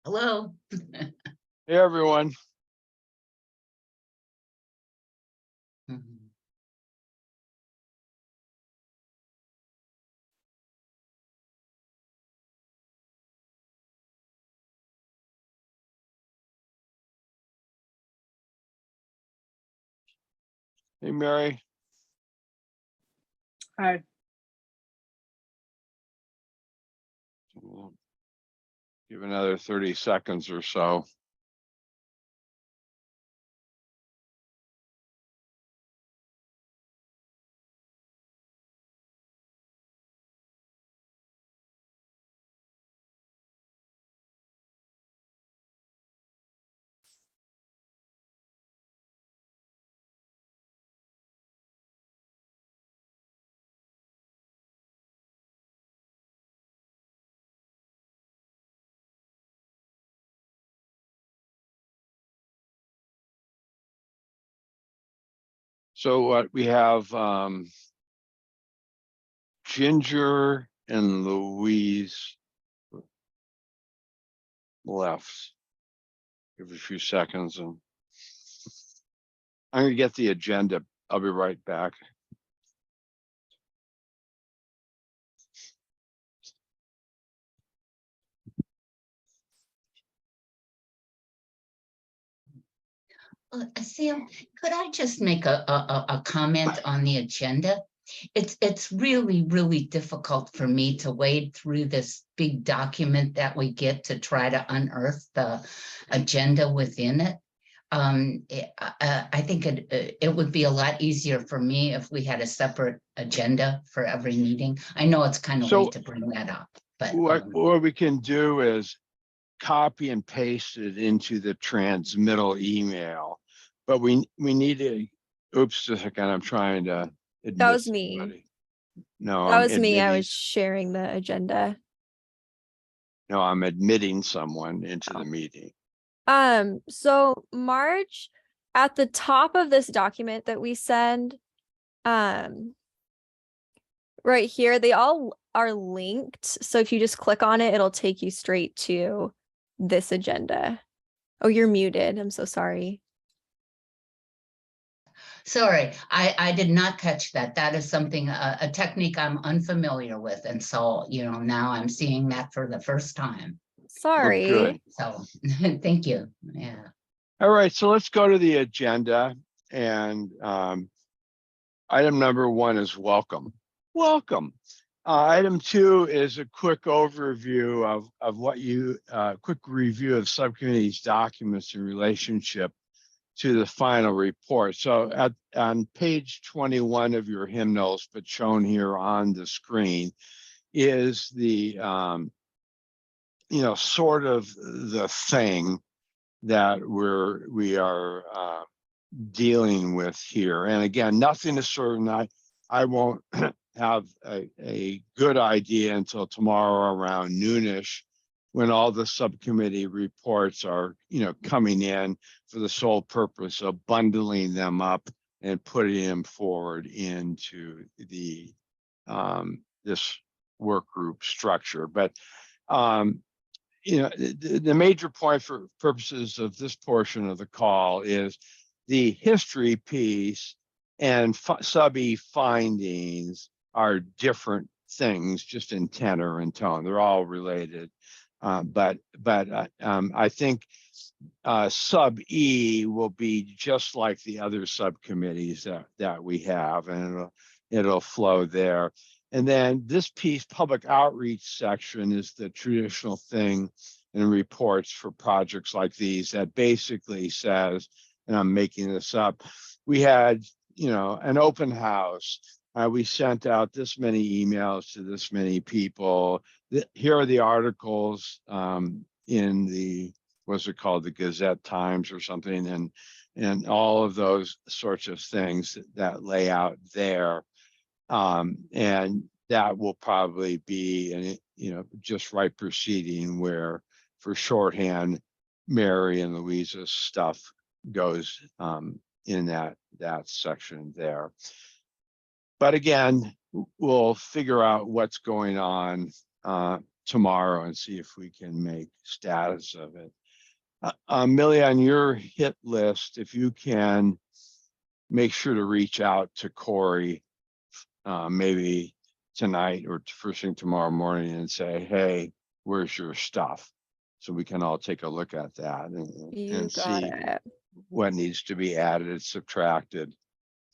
Hello. Hey, everyone. Hey, Mary. Hi. We'll give another 30 seconds or so. So what we have, Ginger and Louise left. Give it a few seconds and I'm gonna get the agenda. I'll be right back. Sam, could I just make a comment on the agenda? It's really difficult for me to wade through this big document that we get to try to unearth the agenda within it. I think it would be a lot easier for me if we had a separate agenda for every meeting. I know it's kind of late to bring that up, but What we can do is copy and paste it into the transmittal email, but we need to, oops, just a second, I'm trying to admit That was me. somebody. No, That was me. I was sharing the agenda. No, I'm admitting someone into the meeting. So Marge, at the top of this document that we send, right here, they all are linked. So if you just click on it, it'll take you straight to this agenda. Oh, you're muted. I'm so sorry. sorry, I did not catch that. That is something, a technique I'm unfamiliar with. And so, now I'm seeing that for the first time. Sorry. Good. So thank you. Yeah. All right, so let's go to the agenda. And item number 1 is welcome. Welcome. Item 2 is a quick overview of what you, quick review of subcommittee's documents in relationship to the final report. So on page 21 of your hymnals, but shown here on the screen, is the sort of the thing that we are dealing with here. And again, nothing is certain. I won't have a good idea until tomorrow around noonish, when all the subcommittee reports are coming in for the sole purpose of bundling them up and putting them forward into the this work group structure. But the major point for purposes of this portion of the call is the history piece and sub-E findings are different things, just in tenor and tone. They're all related. But I think sub-E will be just like the other subcommittees that we have, and it'll flow there. And then this piece, public outreach section, is the traditional thing in reports for projects like these that basically says, and I'm making this up, we had, an open house. We sent out this many emails to this many people. Here are the articles in the, what's it called, the Gazette Times or something, and all of those sorts of things that lay out there. And that will probably be, just right proceeding where for shorthand, Mary and Louisa's stuff goes in that section there. But again, we'll figure out what's going on tomorrow and see if we can make status of it. Millie, on your hit list, if you can make sure to reach out to Corey, maybe tonight or first thing tomorrow morning, and say, hey, where's your stuff? So we can all take a look at that and see what needs to be added, subtracted,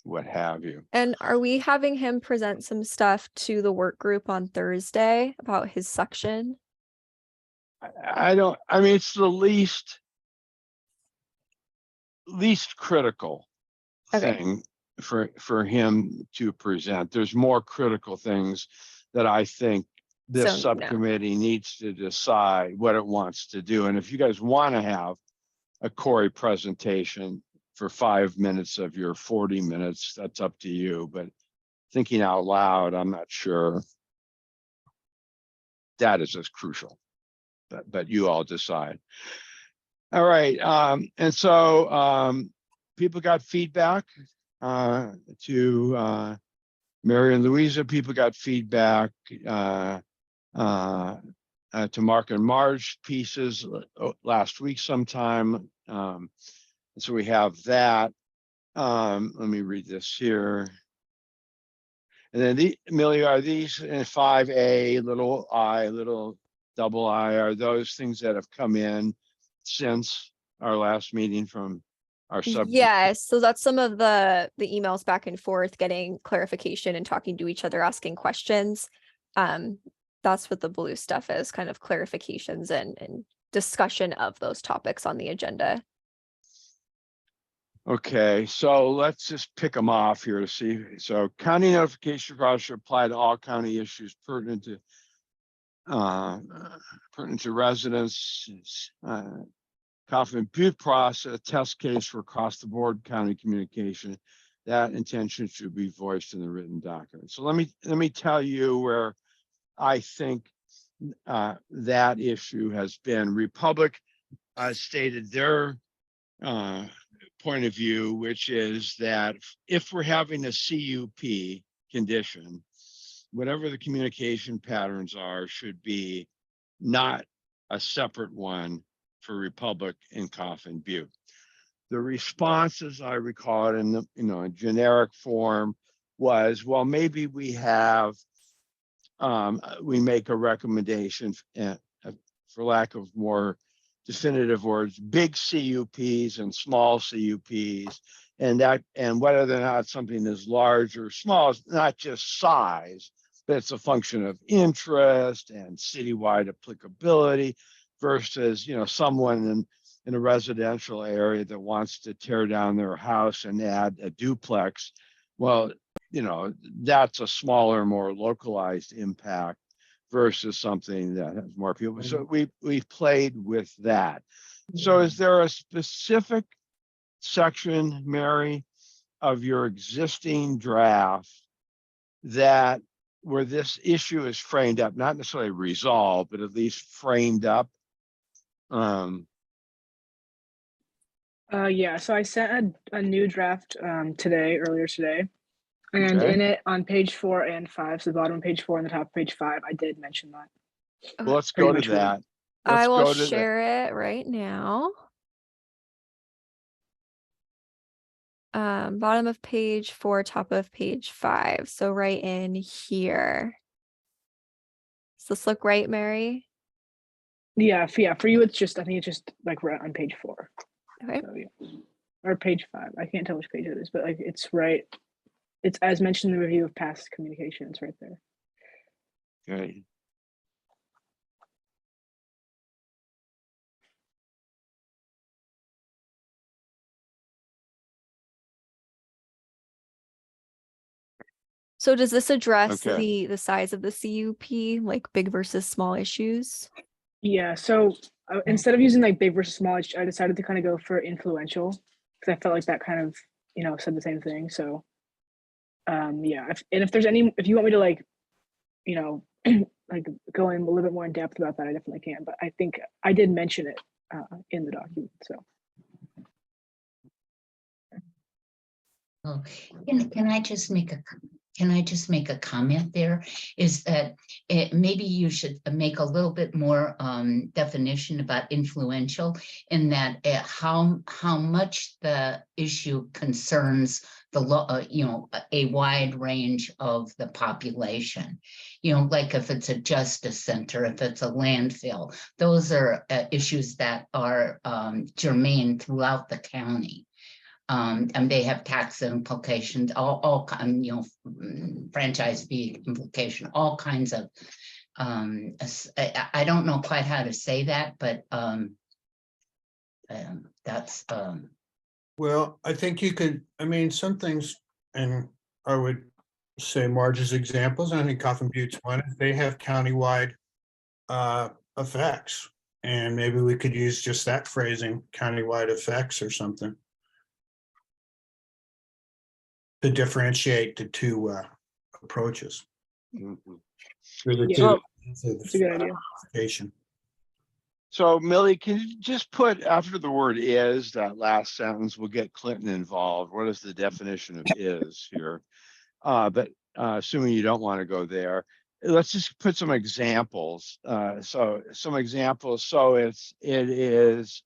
what have you. And are we having him present some stuff to the work group on Thursday about his section? I mean, it's the least critical thing for him to present. There's more critical things that I think this subcommittee needs to decide what it wants to do. And if you guys want to have a Corey presentation for 5 minutes of your 40 minutes, that's up to you. But thinking out loud, I'm not sure that is as crucial. But you all decide. All right. And so people got feedback to Mary and Louisa. People got feedback to Mark and Marge pieces last week sometime. So we have that. Let me read this here. And then Amelia, are these in 5A, little I, little double I, are those things that have come in since our last meeting from our sub? Yes, so that's some of the emails back and forth, getting clarification and talking to each other, asking questions. That's what the blue stuff is, kind of clarifications and discussion of those topics on the agenda. Okay, so let's just pick them off here to see. So county notification process should apply to all county issues pertinent to residents. Coffin Butte process, test case for across the board county communication. That intention should be voiced in the written document. So let me tell you where I think that issue has been. Republic stated their point of view, which is that if we're having a CUP condition, whatever the communication patterns are should be not a separate one for Republic and Coffin Butte. The response, as I recall it in the in generic form, was, well, maybe we have we make a recommendation, for lack of more definitive words, big CUPs and small CUPs, and whether or not something is large or small is not just size, but it's a function of interest and citywide applicability versus someone in a residential area that wants to tear down their house and add a duplex. Well, that's a smaller, more localized impact versus something that has more people. So we've played with that. So is there a specific section, Mary, of your existing draft that where this issue is framed up, not necessarily resolved, but at least framed up? Yeah, so I sent a new draft earlier today. And in it, on page 4 and 5, so the bottom of page 4 and the top of page 5, I did mention that. Well, let's go to that. I will share it right now. Bottom of page 4, top of page 5. So right in here. Does this look right, Mary? Yeah, for you, it's just, I think it's just like right on page 4. Okay. So, yeah. Or page 5. I can't tell which page it is, but like it's right. It's as mentioned in the review of past communications right there. Okay. So does this address the size of the CUP, like big versus small issues? Yeah, so instead of using like big versus small, I decided to kind of go for influential because I felt like that kind of, said the same thing. So yeah, if you want me to like, like go in a little bit more in depth about that, I definitely can. But I think I did mention it in the document. So. Oh, can I just make Can I just make a comment there? Is that maybe you should make a little bit more definition about influential, in that how much the issue concerns the a wide range of the population. Like if it's a justice center, if it's a landfill, those are issues that are germane throughout the county. And they have tax implications, all franchise fee implication, all kinds of, I don't know quite how to say that, but that's, Well, I think you could, I mean, some things, and I would say Marge's examples, and I think Coffin Butte's one, they have countywide effects. And maybe we could use just that phrasing, countywide effects or something, to differentiate the two approaches. Mhm. Or the Yeah. two. That's a good idea. Application. So Millie, can you just put after the word is, that last sentence, we'll get Clinton involved. What is the definition of is here? But assuming you don't want to go there, let's just put some examples. So some examples. So it is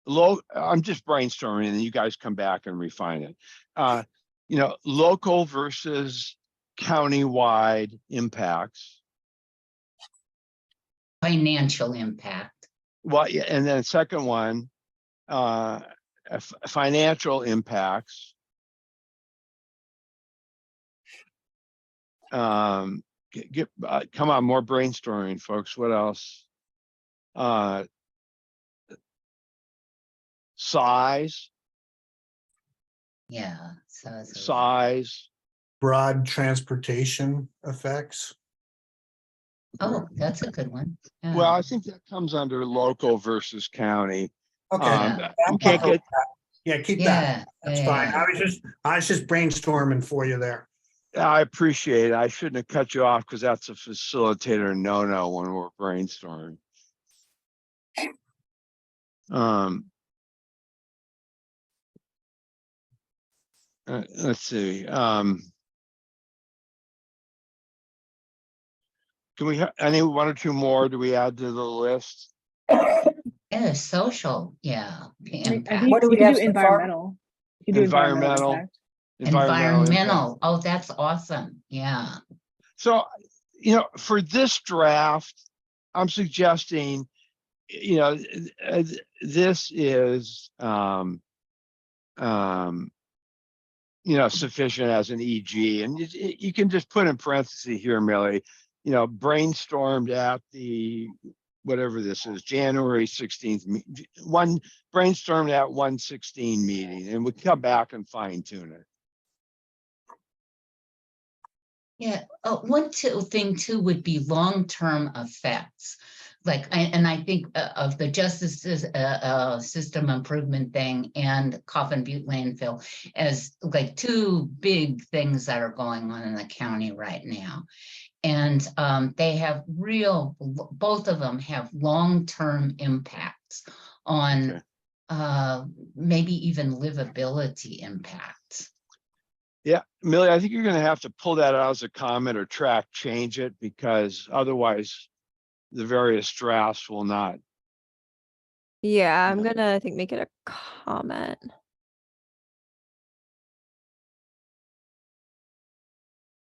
low. I'm just brainstorming, and you guys come back and refine it. Local versus countywide impacts. financial impact. Well, yeah, and then second one, financial impacts. Come on, more brainstorming, folks. What else? Size. Yeah. Size. Broad transportation effects. Oh, that's a good one. Yeah. Well, I think that comes under local versus county. Okay. Yeah. You can't get. Yeah, keep that. Yeah. That's fine. I was just brainstorming for you there. I appreciate it. I shouldn't have cut you off because that's a facilitator no when we're brainstorming. Let's see. Can we have any one or two more? Do we add to the list? Yeah, social. Yeah. Impact. What do you we could have do so environmental. You could do Environmental. impact. Environmental. Oh, that's awesome. Yeah. So, for this draft, I'm suggesting, this is, sufficient as an EG, and you can just put in parentheses here, Millie, brainstormed at the, whatever this is, January 16th, brainstormed at 116 meeting, and we come back and fine tune it. Yeah. One thing too would be long-term effects. I think of the justice system improvement thing and Coffin Butte landfill as like two big things that are going on in the county right now. And they have both of them have long-term impacts on maybe even livability impacts. Yeah, Millie, I think you're going to have to pull that out as a comment or track change it, because otherwise the various drafts will not. Yeah, I'm gonna, I think, make it a comment.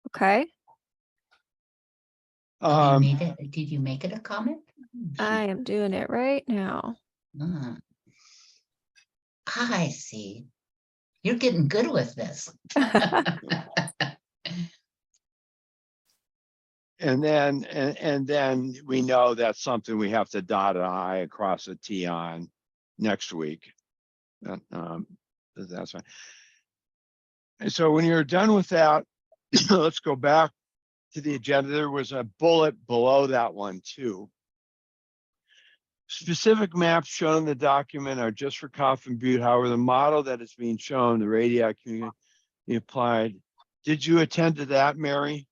Okay, Did you make it a comment? I am doing it right now. I see. You're getting good with this. And then we know that's something we have to dot an I across a T on next week. That's fine. And so when you're done with that, let's go back to the agenda. There was a bullet below that one too. Specific maps shown in the document are just for Coffin Butte. However, the model that is being shown, the radii community applied. Did you attend to that, Mary?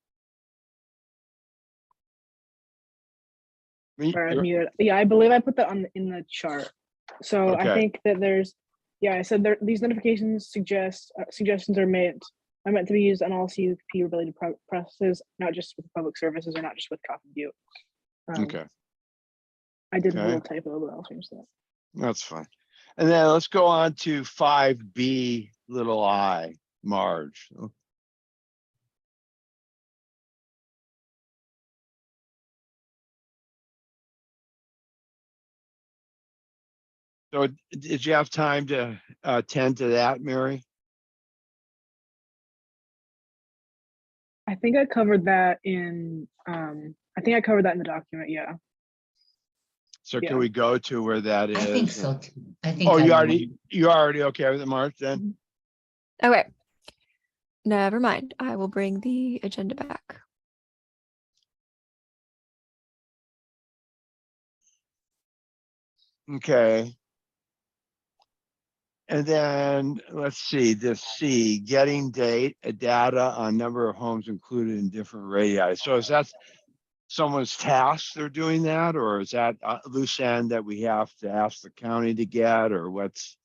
Sorry, I was muted. Yeah, I believe I put that in the chart. So Okay. I think that there's Yeah, I said these notifications suggestions are meant to be used on all CUP related processes, not just with public services or not just with Coffee Butte. Okay, I did a Okay. little typo, but I'll change that. that's fine. And then let's go on to 5B little I, Marge. So did you have time to attend to that, Mary? I think I covered that in the document. Yeah. So Yeah. can we go to where that is? I think so too. I think. Oh, I you already okay with it, March then? Okay. Never mind. I will bring the agenda back. Okay. And then let's see, this C, getting data on number of homes included in different radii. So is that someone's task they're doing that, or is that a loose end that we have to ask the county to get, or what's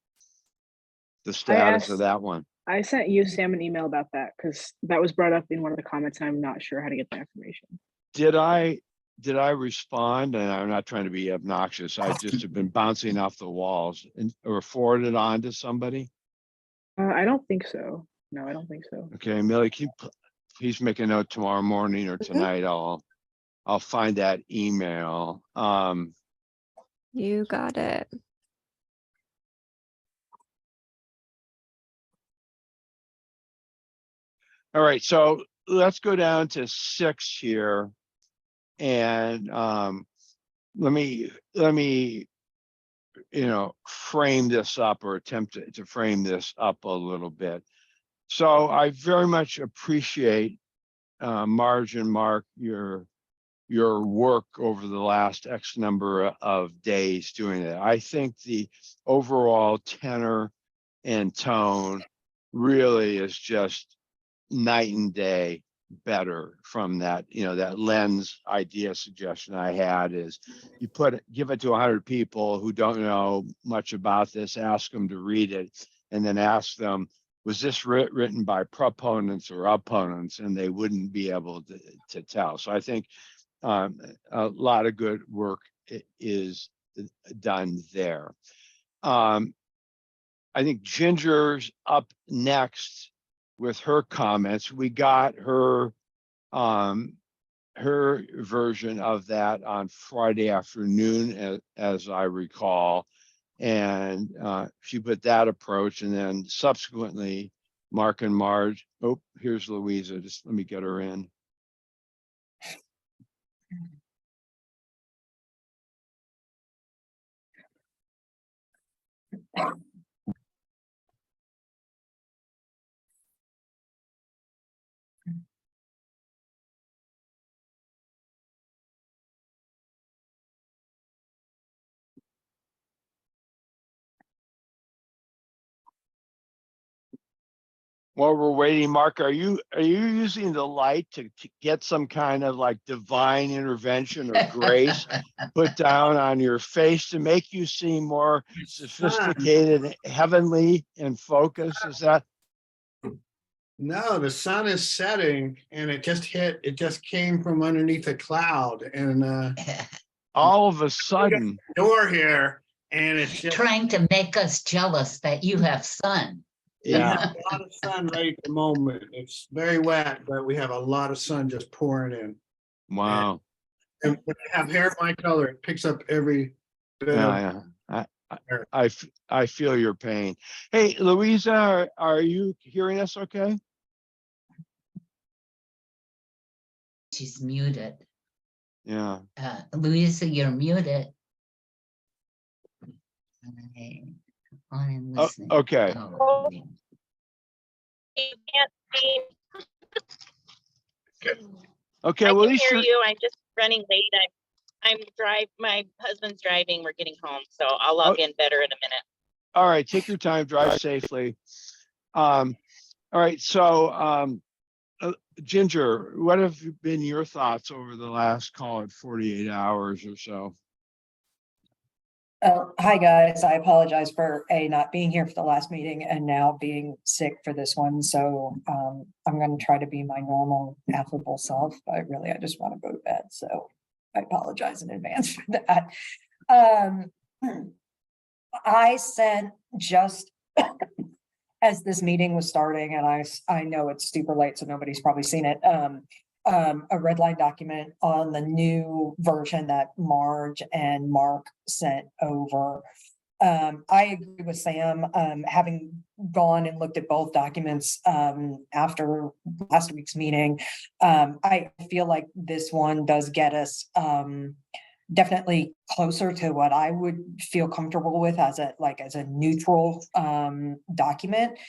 the status of that one? I sent you, Sam, an email about that because that was brought up in one of the comments and I'm not sure how to get that information. Did I respond? And I'm not trying to be obnoxious. I just have been bouncing off the walls and or forwarded on to somebody. I don't think so. No, I don't think so. Okay, Millie, please make a note tomorrow morning or tonight. I'll find that email. You got it. All right, so let's go down to 6 here. And let me frame this up or attempt to frame this up a little bit. So I very much appreciate Marge and Mark, your work over the last X number of days doing it. I think the overall tenor and tone really is just night and day better from that, that lens idea suggestion I had is you give it to 100 people who don't know much about this, ask them to read it, and then ask them, was this written by proponents or opponents? And they wouldn't be able to tell. So I think a lot of good work is done there. I think Ginger's up next with her comments. We got her version of that on Friday afternoon, as I recall. And she put that approach, and then subsequently Mark and Marge. Oh, here's Louisa. Just let me get her in. While we're waiting, Mark, are you using the light to get some kind of like divine intervention or grace put down on your face to make you seem more sophisticated, heavenly, and focused? Is that? No, the sun is setting and it just came from underneath a cloud and all of a sudden door here and it's just Trying to make us jealous that you have sun. we have a lot of sun right at the moment. It's very wet, but we have a lot of sun just pouring in. wow. And when I have hair my color, it picks up every bit of Yeah. I feel your pain. Hey, Louisa, are you hearing us okay? She's muted. Yeah. Louisa, you're muted. On and Oh, listening. okay. Oh, You can't see. Okay. I Well, can hear you. I'm just running late. My husband's driving. We're getting home, so I'll log in better in a minute. All right. Take your time. Drive safely. All right. So, Ginger, what have been your thoughts over the last, call it 48 hours or so? Hi, guys. I apologize for not being here for the last meeting and now being sick for this one. So I'm going to try to be my normal affable self, but really I just want to go to bed. So I apologize in advance for that. I sent just as this meeting was starting, and I know it's super late, so nobody's probably seen it. A red line document on the new version that Marge and Mark sent over. I agree with Sam, having gone and looked at both documents after last week's meeting. I feel like this one does get us definitely closer to what I would feel comfortable with as a neutral document.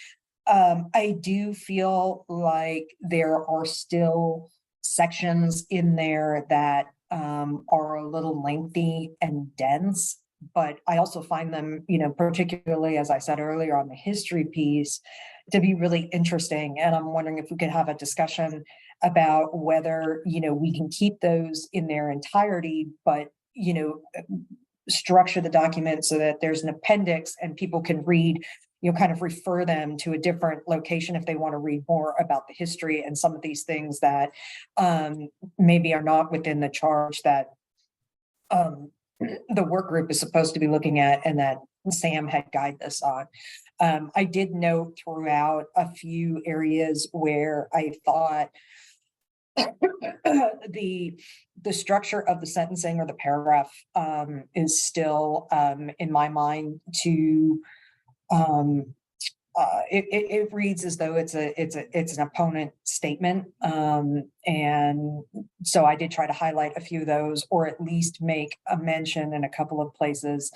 I do feel like there are still sections in there that are a little lengthy and dense, but I also find them, particularly as I said earlier on the history piece, to be really interesting. And I'm wondering if we could have a discussion about whether, we can keep those in their entirety, but, structure the document so that there's an appendix and people can read, kind of refer them to a different location if they want to read more about the history and some of these things that maybe are not within the charge that the work group is supposed to be looking at and that Sam had guided us on. I did note throughout a few areas where I thought the structure of the sentencing or the paragraph is still in my mind to it reads as though it's an opponent statement, and so I did try to highlight a few of those, or at least make a mention in a couple of places,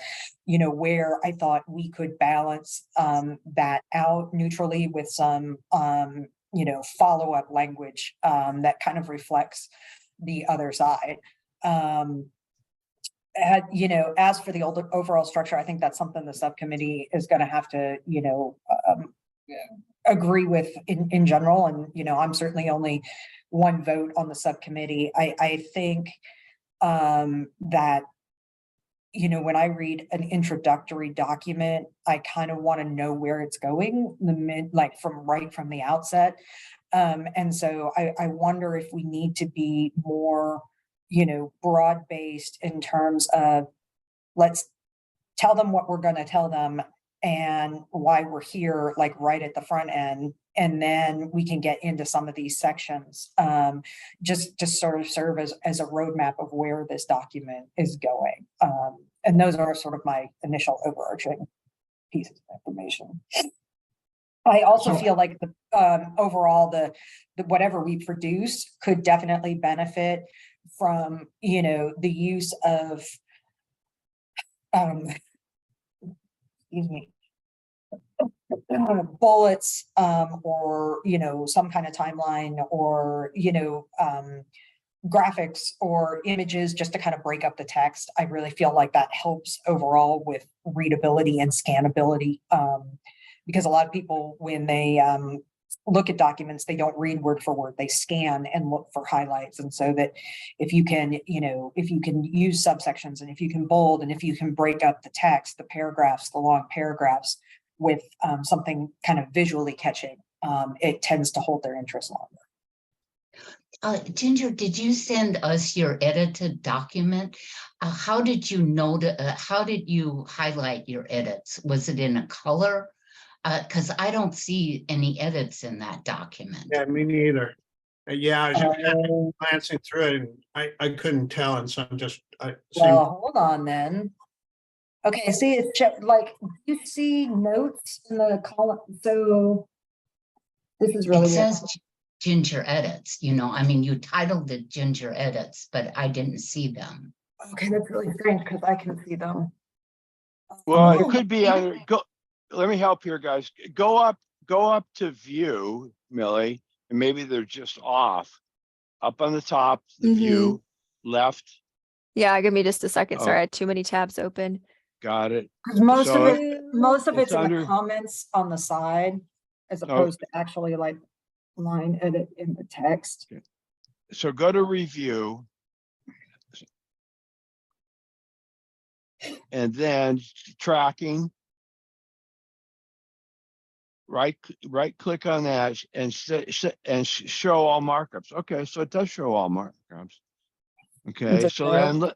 where I thought we could balance that out neutrally with some follow-up language that kind of reflects the other side. As for the overall structure, I think that's something the subcommittee is going to have to, agree with in general. And, I'm certainly only one vote on the subcommittee. I think that, when I read an introductory document, I kind of want to know where it's going, from the outset. And so I wonder if we need to be more broad-based in terms of let's tell them what we're going to tell them and why we're here, right at the front end. And then we can get into some of these sections, just to sort of serve as a roadmap of where this document is going. And those are sort of my initial overarching pieces of information. I also feel like the overall, the whatever we produce could definitely benefit from, the use of, bullets, or, some kind of timeline, or, graphics or images just to kind of break up the text. I really feel like that helps overall with readability and scannability, because a lot of people, when they look at documents, they don't read word for word, they scan and look for highlights. And so that if you can, if you can use subsections, and if you can bold, and if you can break up the text, the paragraphs, the long paragraphs with something kind of visually catching, it tends to hold their interest longer. Ginger, did you send us your edited document? How did you how did you highlight your edits? Was it in a color? Because I don't see any edits in that document. Yeah, me neither. I was glancing through it and I couldn't tell. And so I'm just, Well, hold on then. Okay, see, it's you see notes in the column. So this is really it says Ginger edits, you titled it Ginger edits, but I didn't see them. okay. That's really strange because I can see them. Well, it could be either let me help here, guys. Go up to view, Millie, and maybe they're just off. Up on the top, the view, left. Yeah, give me just a second. Sorry, I had too many tabs open. Got it. Most So of it's in under the comments on the side, as opposed to actually line edit in the text. So go to review. and then tracking. Right click on that and show all markups. Okay, so it does show all markups. Okay, it so there? then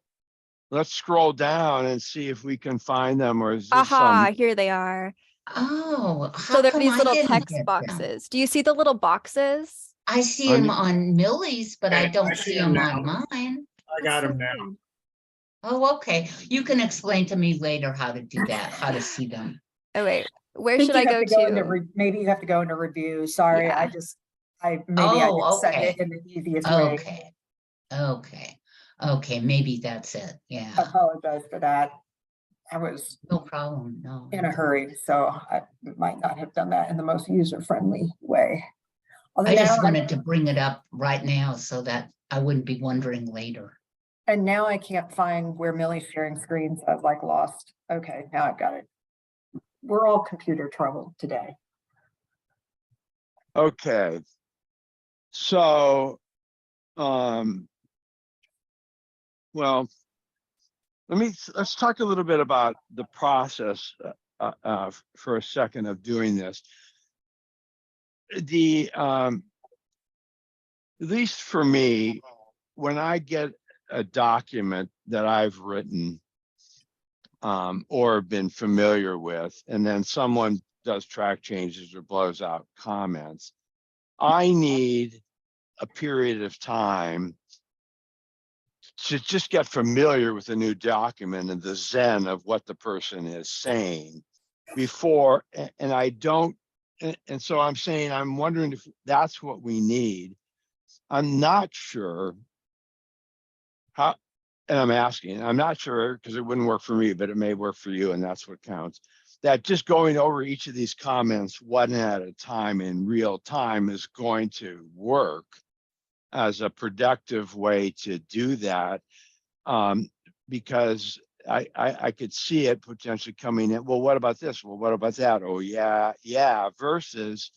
let's scroll down and see if we can find them, or is this Aha, here they are. Oh, So how there are come these I little didn't text get them? boxes. Do you see the little boxes? I see On them the- on Millie's, but I Okay, I don't see see 'em them on now. mine. I got That's so them now. weird. Oh, okay. You can explain to me later how to do that, how to see them. Oh wait, where Think should you I have go to go into, to? maybe you have to go into review. Sorry, Yeah. maybe I Oh, didn't send it okay. in the easiest way. Okay, maybe that's it. Yeah, Apologize for that. I was no problem, no. in a hurry, so I might not have done that in the most user-friendly way. Although I just now wanted to bring it up right now so that I wouldn't be wondering later. and now I can't find where Millie's sharing screens. I've like lost. Okay, now I've got it. We're all computer trouble today. Okay. So, well, let's talk a little bit about the process for a second of doing this. At least for me, when I get a document that I've written or been familiar with, and then someone does track changes or blows out comments, I need a period of time to just get familiar with a new document and the zen of what the person is saying before, and I don't, and so I'm saying, I'm wondering if that's what we need. I'm not sure how, and I'm not sure because it wouldn't work for me, but it may work for you, and that's what counts. That just going over each of these comments one at a time in real time is going to work as a productive way to do that, because I could see it potentially coming in. Well, what about this? Well, what about that? Oh, yeah. Versus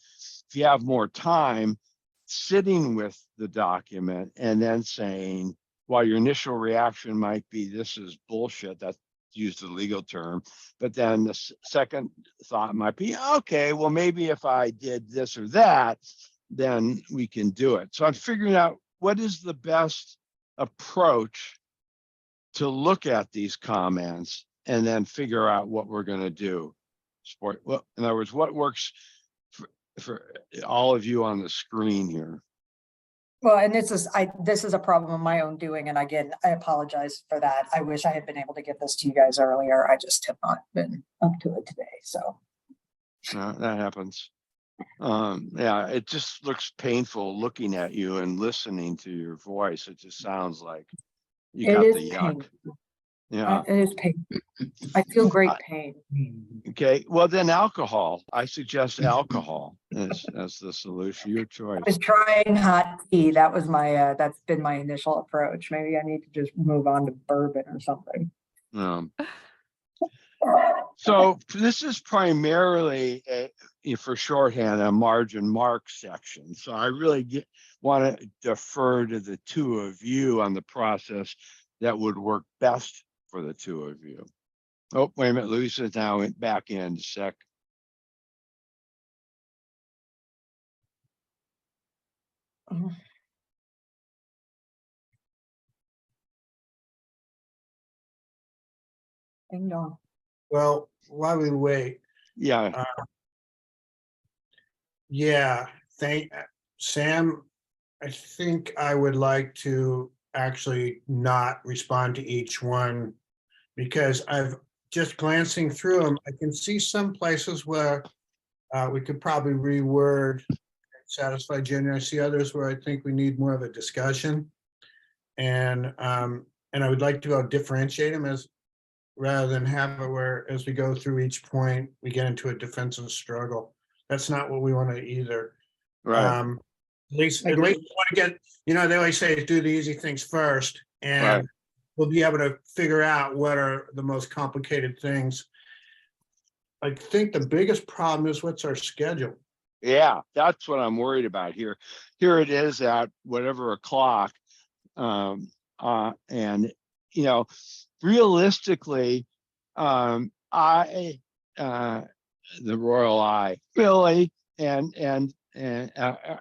if you have more time sitting with the document and then saying, while your initial reaction might be, this is bullshit, that's used the legal term, but then the second thought might be, okay, well, maybe if I did this or that, then we can do it. So I'm figuring out what is the best approach to look at these comments and then figure out what we're going to do. Well, in other words, what works for all of you on the screen here. Well, and this is a problem of my own doing. And again, I apologize for that. I wish I had been able to get this to you guys earlier. I just have not been up to it today. So That happens. Yeah, it just looks painful looking at you and listening to your voice. It just sounds like you got the yuck. painful. Yeah. It is pain. I feel great pain. Okay. Well, then alcohol. I suggest alcohol as the solution. Your choice. I was trying hot tea. That was my that's been my initial approach. Maybe I need to just move on to bourbon or something. So this is primarily for shorthand, a margin mark section. So I really want to defer to the two of you on the process that would work best for the two of you. Oh, wait a minute, Lisa's now back in a sec. Ding dong. Well, while we wait, Yeah. yeah, Sam, I think I would like to actually not respond to each one because I've just glancing through them, I can see some places where we could probably reword satisfy Jenny. I see others where I think we need more of a discussion. And I would like to go differentiate them as rather than have it where as we go through each point, we get into a defensive struggle. That's not what we want to either. Right. At least we want to get, they always say do the easy things first, and Right. we'll be able to figure out what are the most complicated things. I think the biggest problem is what's our schedule. Yeah, that's what I'm worried about here. Here it is at whatever o'clock. And realistically, I, the royal I, Billy, and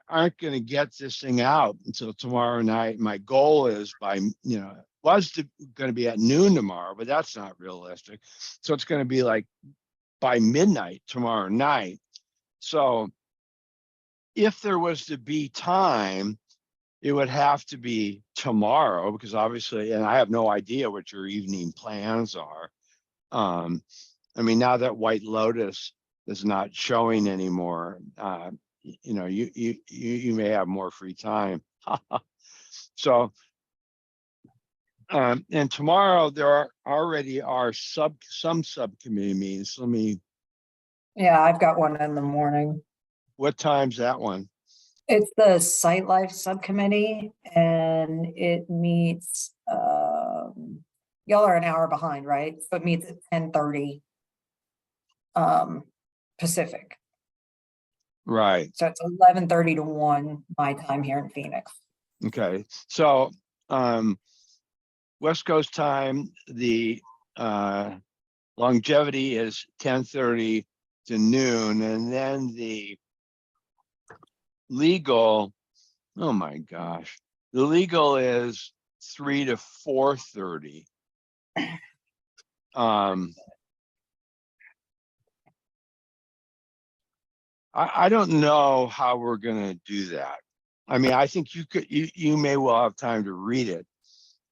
aren't going to get this thing out until tomorrow night. My goal is by, was going to be at noon tomorrow, but that's not realistic. So it's going to be like by midnight tomorrow night. So if there was to be time, it would have to be tomorrow, because obviously, and I have no idea what your evening plans are. I mean, now that White Lotus is not showing anymore, you may have more free time. So, and tomorrow there already are some subcommittee meetings. Yeah, I've got one in the morning. What time's that one? It's the Site Life Subcommittee and it meets, y'all are an hour behind, right? So it meets at 10:30 Pacific. Right. So it's 11:30 to 1 my time here in Phoenix. Okay. So, West Coast time, the longevity is 10:30 to noon, and then the legal, oh my gosh, the legal is 3 to 4:30. I don't know how we're gonna do that. I mean, I think you may well have time to read it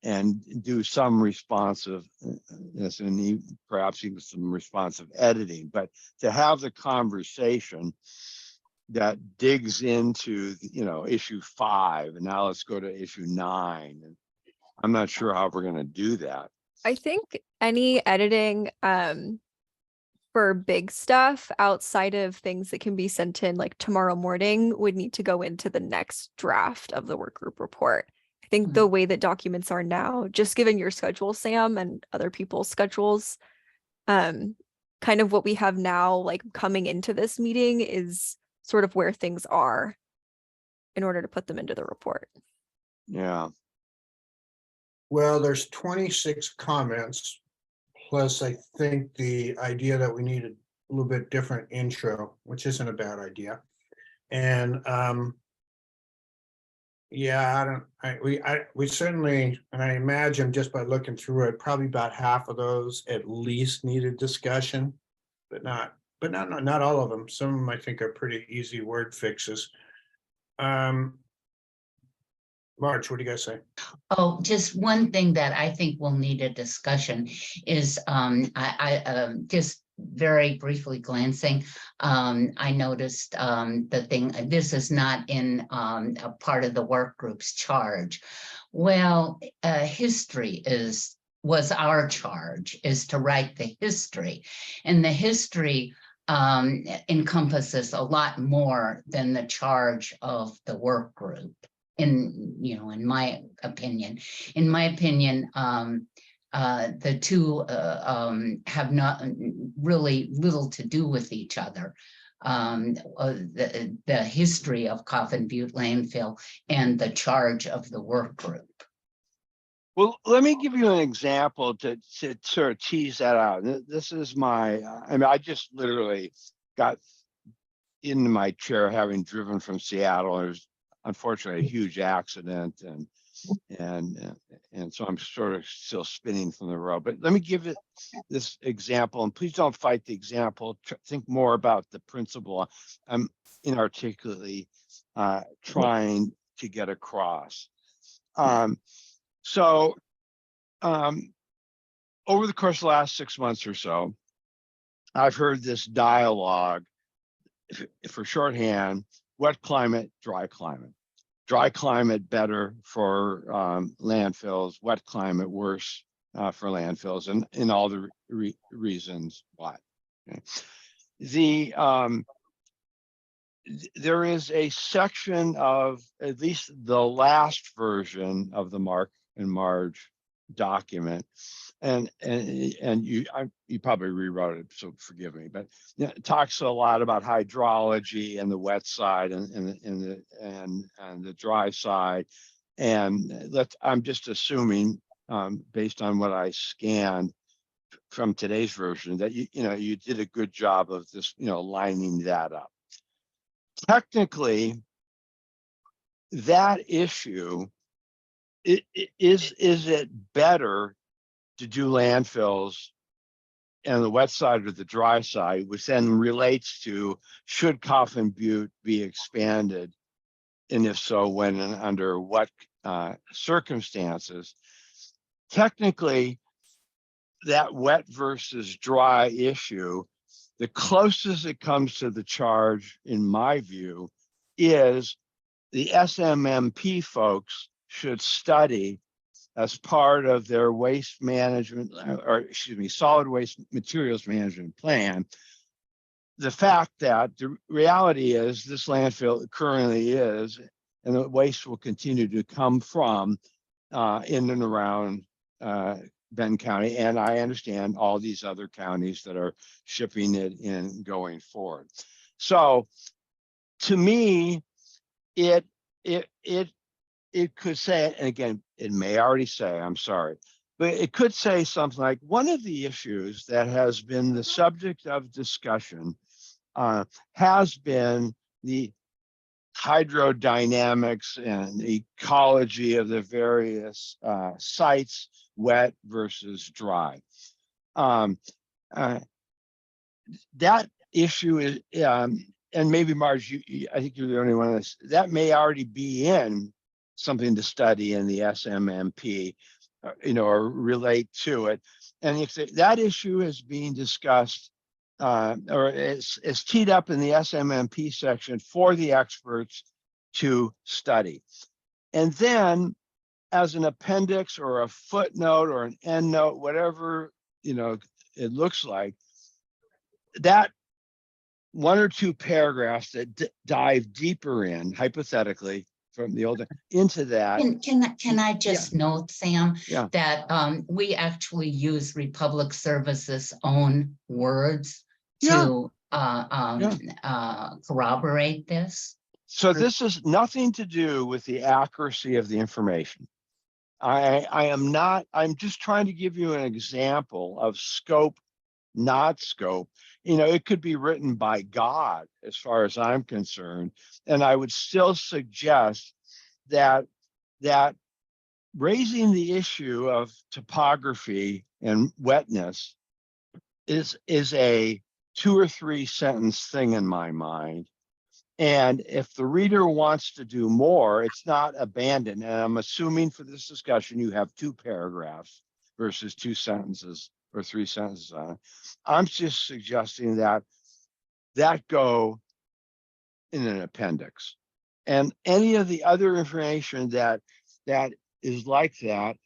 and do some responsiveness and perhaps even some responsive editing, but to have the conversation that digs into, issue 5, and now let's go to issue 9. And I'm not sure how we're going to do that. I think any editing for big stuff outside of things that can be sent in like tomorrow morning would need to go into the next draft of the work group report. I think the way that documents are now, just given your schedule, Sam, and other people's schedules, kind of what we have now, like coming into this meeting, is sort of where things are in order to put them into the report. Yeah. Well, there's 26 comments, plus I think the idea that we need a little bit different intro, which isn't a bad idea. And yeah, we certainly, and I imagine just by looking through it, probably about half of those at least needed discussion, but not all of them. Some of them I think are pretty easy word fixes. Marge, what do you guys say? Oh, just one thing that I think will need a discussion is I just very briefly glancing, I noticed the thing, this is not in a part of the work group's charge. Well, history was our charge, is to write the history, and the history encompasses a lot more than the charge of the work group. In my opinion, the two have not really little to do with each other. The history of Coffin Butte landfill and the charge of the work group. Well, let me give you an example to sort of tease that out. This is I just literally got into my chair having driven from Seattle. There's unfortunately a huge accident, and so I'm sort of still spinning from the road. But let me give it this example, and please don't fight the example. Think more about the principle I'm inarticulately trying to get across. So over the course of the last 6 months or so, I've heard this dialogue, for shorthand: wet climate, dry climate. Dry climate better for landfills, wet climate worse for landfills, and in all the reasons why. Okay. There is a section of at least the last version of the Mark and Marge document, and you probably rewrote it, so forgive me, but it talks a lot about hydrology and the wet side and the dry side. And I'm just assuming, based on what I scanned, from today's version that you did a good job of this, lining that up. Technically, that issue, is it better to do landfills and the wet side or the dry side, which then relates to should Coffin Butte be expanded? And if so, when and under what circumstances? Technically, that wet versus dry issue, the closest it comes to the charge, in my view, is the SMMP folks should study as part of their waste management, or excuse me, solid waste materials management plan, the fact that the reality is this landfill currently is, and the waste will continue to come from in and around Benton County. And I understand all these other counties that are shipping it in going forward. So to me, it could say, and again, it may already say, I'm sorry, but it could say something like, one of the issues that has been the subject of discussion has been the hydrodynamics and ecology of the various sites, wet versus dry. That issue is, and maybe Marge, I think you're the only one that may already be in something to study in the SMMP, or relate to it. And if that issue is being discussed or is teed up in the SMMP section for the experts to study. And then as an appendix or a footnote or an endnote, whatever, it looks like, that one or two paragraphs that dive deeper in, hypothetically, from the old into that. Can I just note, Sam, Yeah. that we actually use Republic Services' own words to corroborate this? So this has nothing to do with the accuracy of the information. I'm just trying to give you an example of scope, not scope. It could be written by God as far as I'm concerned. And I would still suggest that raising the issue of topography and wetness is a 2 or 3 sentence thing in my mind. And if the reader wants to do more, it's not abandoned. And I'm assuming for this discussion, you have 2 paragraphs versus 2 sentences or 3 sentences on it. I'm just suggesting that go in an appendix. And any of the other information that is like that,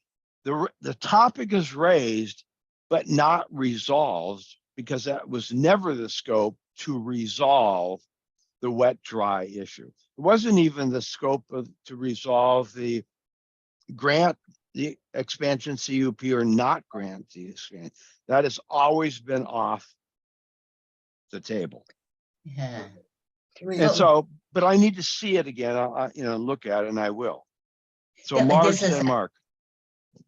the topic is raised, but not resolved, because that was never the scope to resolve the wet dry issue. It wasn't even the scope to resolve the expansion CUP or not grant the expansion. That has always been off the table. Yeah. And so, but I need to see it again, look at it, and I will. So Marge and Mark.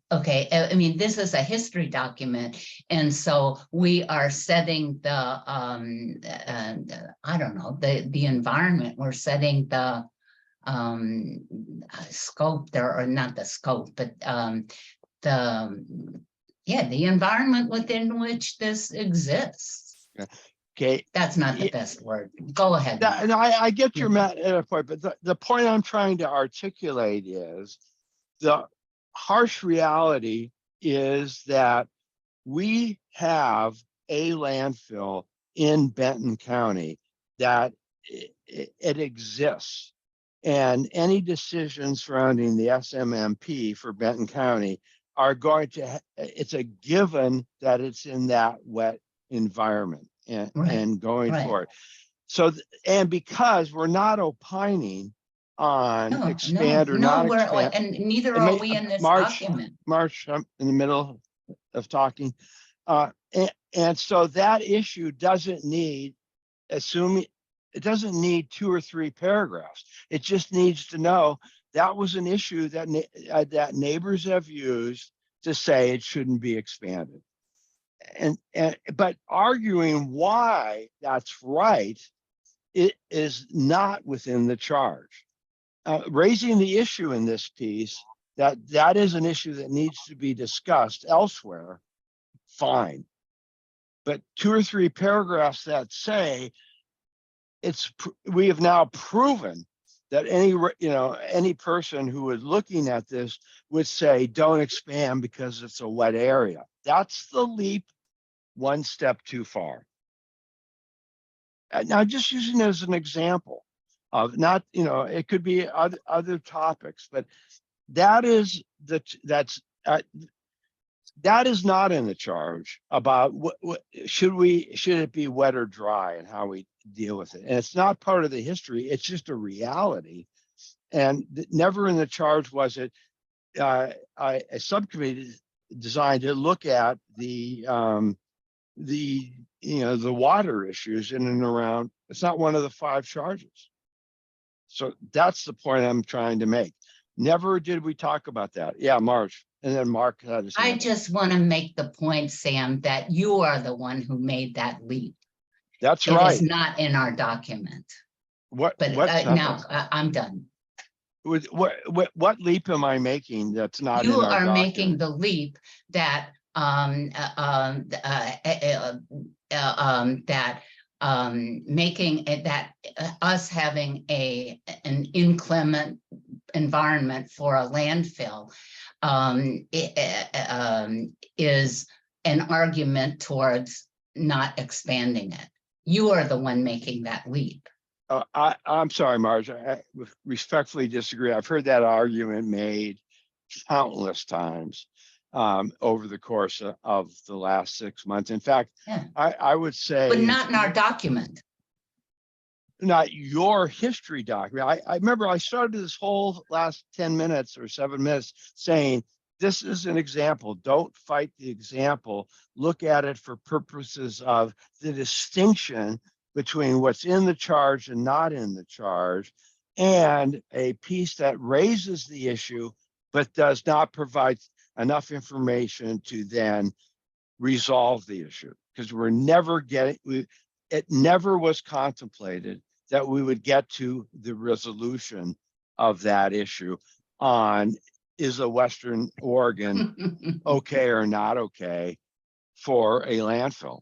Okay, I mean, this is a history document, and so we are setting the, I don't know, the environment. We're setting the scope there, or not the scope, but the environment within which this exists. Okay, that's not the best word. Go ahead. I get your point, but the point I'm trying to articulate is the harsh reality is that we have a landfill in Benton County that it exists, and any decisions surrounding the SMMP for Benton County are going to, it's a given that it's in that wet environment and going forward. So, and because we're not opining on expand or not expand, and neither are we in this document. March, I'm in the middle of talking. And so that issue doesn't need, assuming it doesn't need 2 or 3 paragraphs. It just needs to know that was an issue that that neighbors have used to say it shouldn't be expanded. but arguing why that's right, it is not within the charge. Raising the issue in this piece, that is an issue that needs to be discussed elsewhere, fine. But 2 or 3 paragraphs that say we have now proven that any person who is looking at this would say, don't expand because it's a wet area. That's the leap one step too far. Now, just using it as an example of not, it could be other topics, but that is that is not in the charge about should it be wet or dry and how we deal with it. And it's not part of the history. It's just a reality. And never in the charge was it a subcommittee designed to look at the water issues in and around. It's not one of the 5 charges. So that's the point I'm trying to make. Never did we talk about that. Yeah, Marge. And then Mark had his hand I up. just want to make the point, Sam, that you are the one who made that leap. That's It right. is not in our document. But now I'm done. What leap am I making that's not in You our are document? making the leap that making it that us having an inclement environment for a landfill is an argument towards not expanding it. You are the one making that leap. I'm sorry, Marge. I respectfully disagree. I've heard that argument made countless times over the course of the last 6 months. In fact, Yeah. I would say, But not in our document. not your history document. I remember I started this whole last 10 minutes or 7 minutes saying, this is an example. Don't fight the example. Look at it for purposes of the distinction between what's in the charge and not in the charge, and a piece that raises the issue, but does not provide enough information to then resolve the issue. Because we're never it never was contemplated that we would get to the resolution of that issue on, is a Western Oregon okay or not okay for a landfill?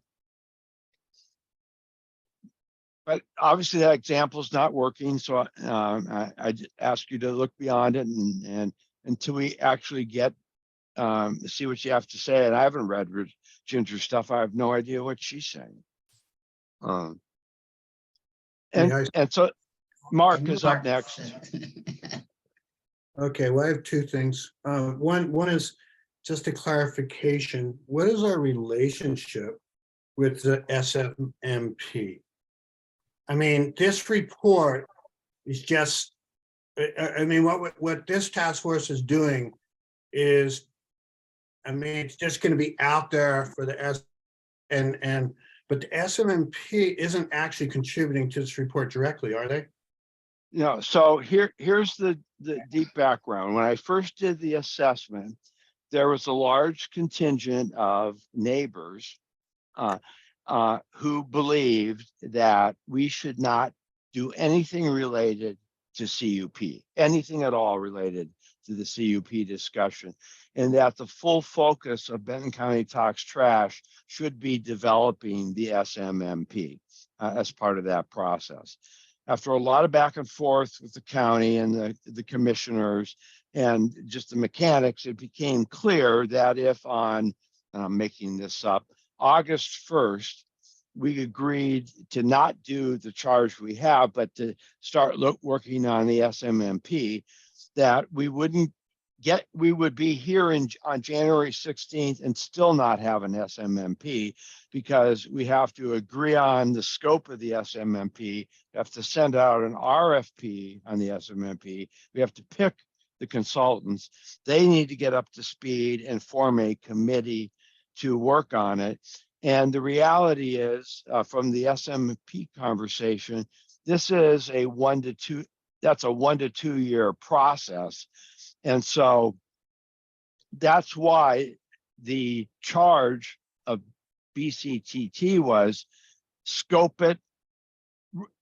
But obviously that example is not working. So I ask you to look beyond it and until we actually get see what you have to say. And I haven't read Ginger's stuff. I have no idea what she's saying. And so Mark is up next. Okay, well, I have 2 things. One is just a clarification. What is our relationship with the SMMP? I mean, this report is just, I mean, what this task force is doing is, I mean, it's just going to be out there for the but the SMMP isn't actually contributing to this report directly, are they? No, so here's the deep background. When I first did the assessment, there was a large contingent of neighbors who believed that we should not do anything related to CUP, anything at all related to the CUP discussion, and that the full focus of Benton County Talks Trash should be developing the SMMP as part of that process. After a lot of back and forth with the county and the commissioners and just the mechanics, it became clear that if on, and I'm making this up, August 1st, we agreed to not do the charge we have, but to start working on the SMMP, that we would be here on January 16th and still not have an SMMP, because we have to agree on the scope of the SMMP. We have to send out an RFP on the SMMP. We have to pick the consultants. They need to get up to speed and form a committee to work on it. And the reality is, from the SMMP conversation, this is a 1 to 2 year process. And so that's why the charge of BCTT was scope it,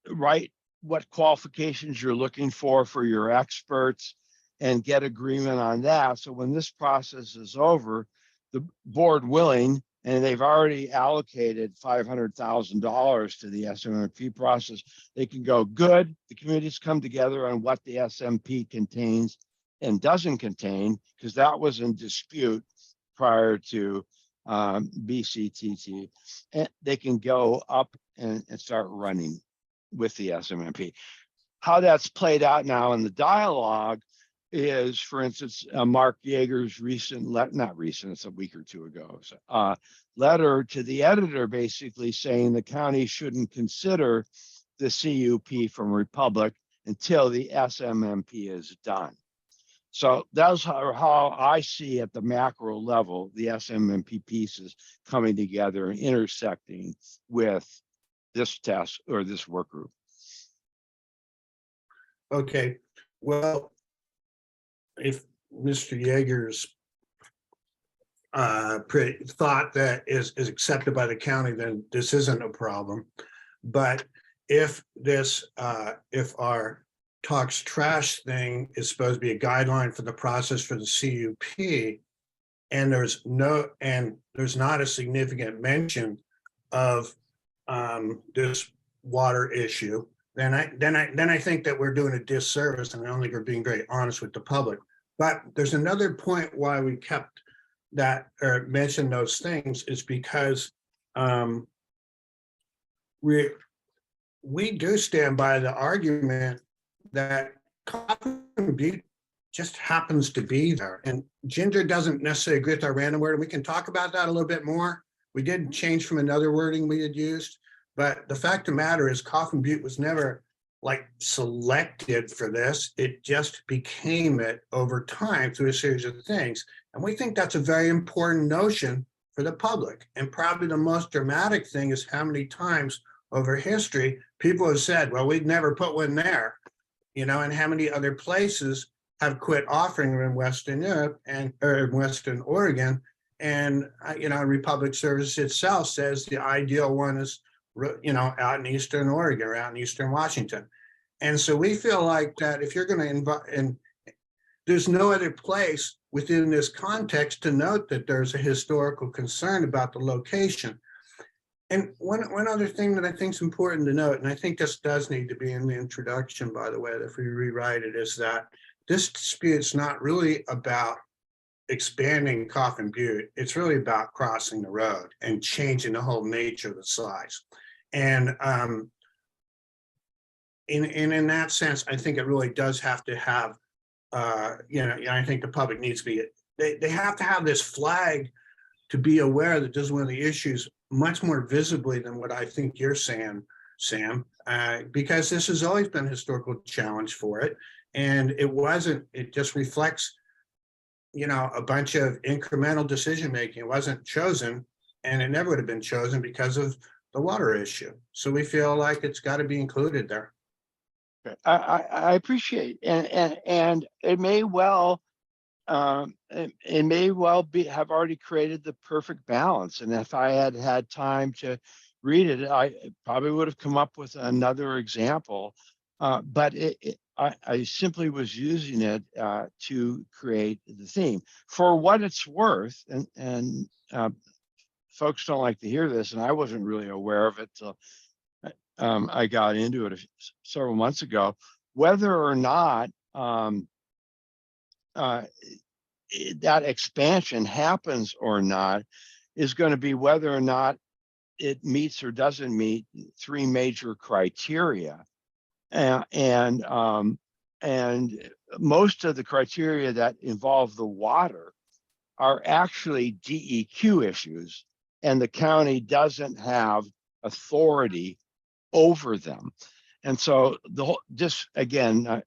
write what qualifications you're looking for your experts, and get agreement on that. So when this process is over, the board willing, and they've already allocated $500,000 to the SMMP process, they can go, good, the committees come together on what the SMP contains and doesn't contain, because that was in dispute prior to BCTT, and they can go up and start running with the SMMP. How that's played out now in the dialogue is, for instance, Mark Yeager's recent, not recent, it's a week or two ago, letter to the editor basically saying the county shouldn't consider the CUP from Republic until the SMMP is done. So that's how I see at the macro level the SMMP pieces coming together and intersecting with this task or this work group. Okay, well, if Mr. Yeager's thought that is accepted by the county, then this isn't a problem. But if this, if our talks trash thing is supposed to be a guideline for the process for the CUP, and there's not a significant mention of this water issue, then I think that we're doing a disservice, and I don't think we're being very honest with the public. But there's another point why we kept that or mentioned those things is because we do stand by the argument that Coffin Butte just happens to be there, and Ginger doesn't necessarily agree with our random word. And we can talk about that a little bit more. We did change from another wording we had used, but the fact of the matter is Coffin Butte was never like selected for this. It just became it over time through a series of things. And we think that's a very important notion for the public. And probably the most dramatic thing is how many times over history people have said, well, we'd never put one there, you know, and how many other places have quit offering them in Western Europe or Western Oregon. And, you know, Republic Service itself says the ideal one is, you know, out in Eastern Oregon or out in Eastern Washington. And so we feel like that if you're going to invite, and there's no other place within this context to note that there's a historical concern about the location. And one other thing that I think is important to note, and I think this does need to be in the introduction, by the way, if we rewrite it, is that this dispute's not really about expanding Coffin Butte. It's really about crossing the road and changing the whole nature of the size. And in that sense, I think it really does have to have, you know, I think the public needs to be, they have to have this flag to be aware that this is one of the issues much more visibly than what I think you're saying, Sam, because this has always been a historical challenge for it. And it just reflects, you know, a bunch of incremental decision-making. It wasn't chosen, and it never would have been chosen because of the water issue. So we feel like it's got to be included there. I appreciate, and it may well, be have already created the perfect balance. And if I had had time to read it, I probably would have come up with another example. But I simply was using it to create the theme. For what it's worth, and folks don't like to hear this, and I wasn't really aware of it till I got into it several months ago, whether or not that expansion happens or not is going to be whether or not it meets or doesn't meet three major criteria. And most of the criteria that involve the water are actually DEQ issues, and the county doesn't have authority over them. And so the whole, just again,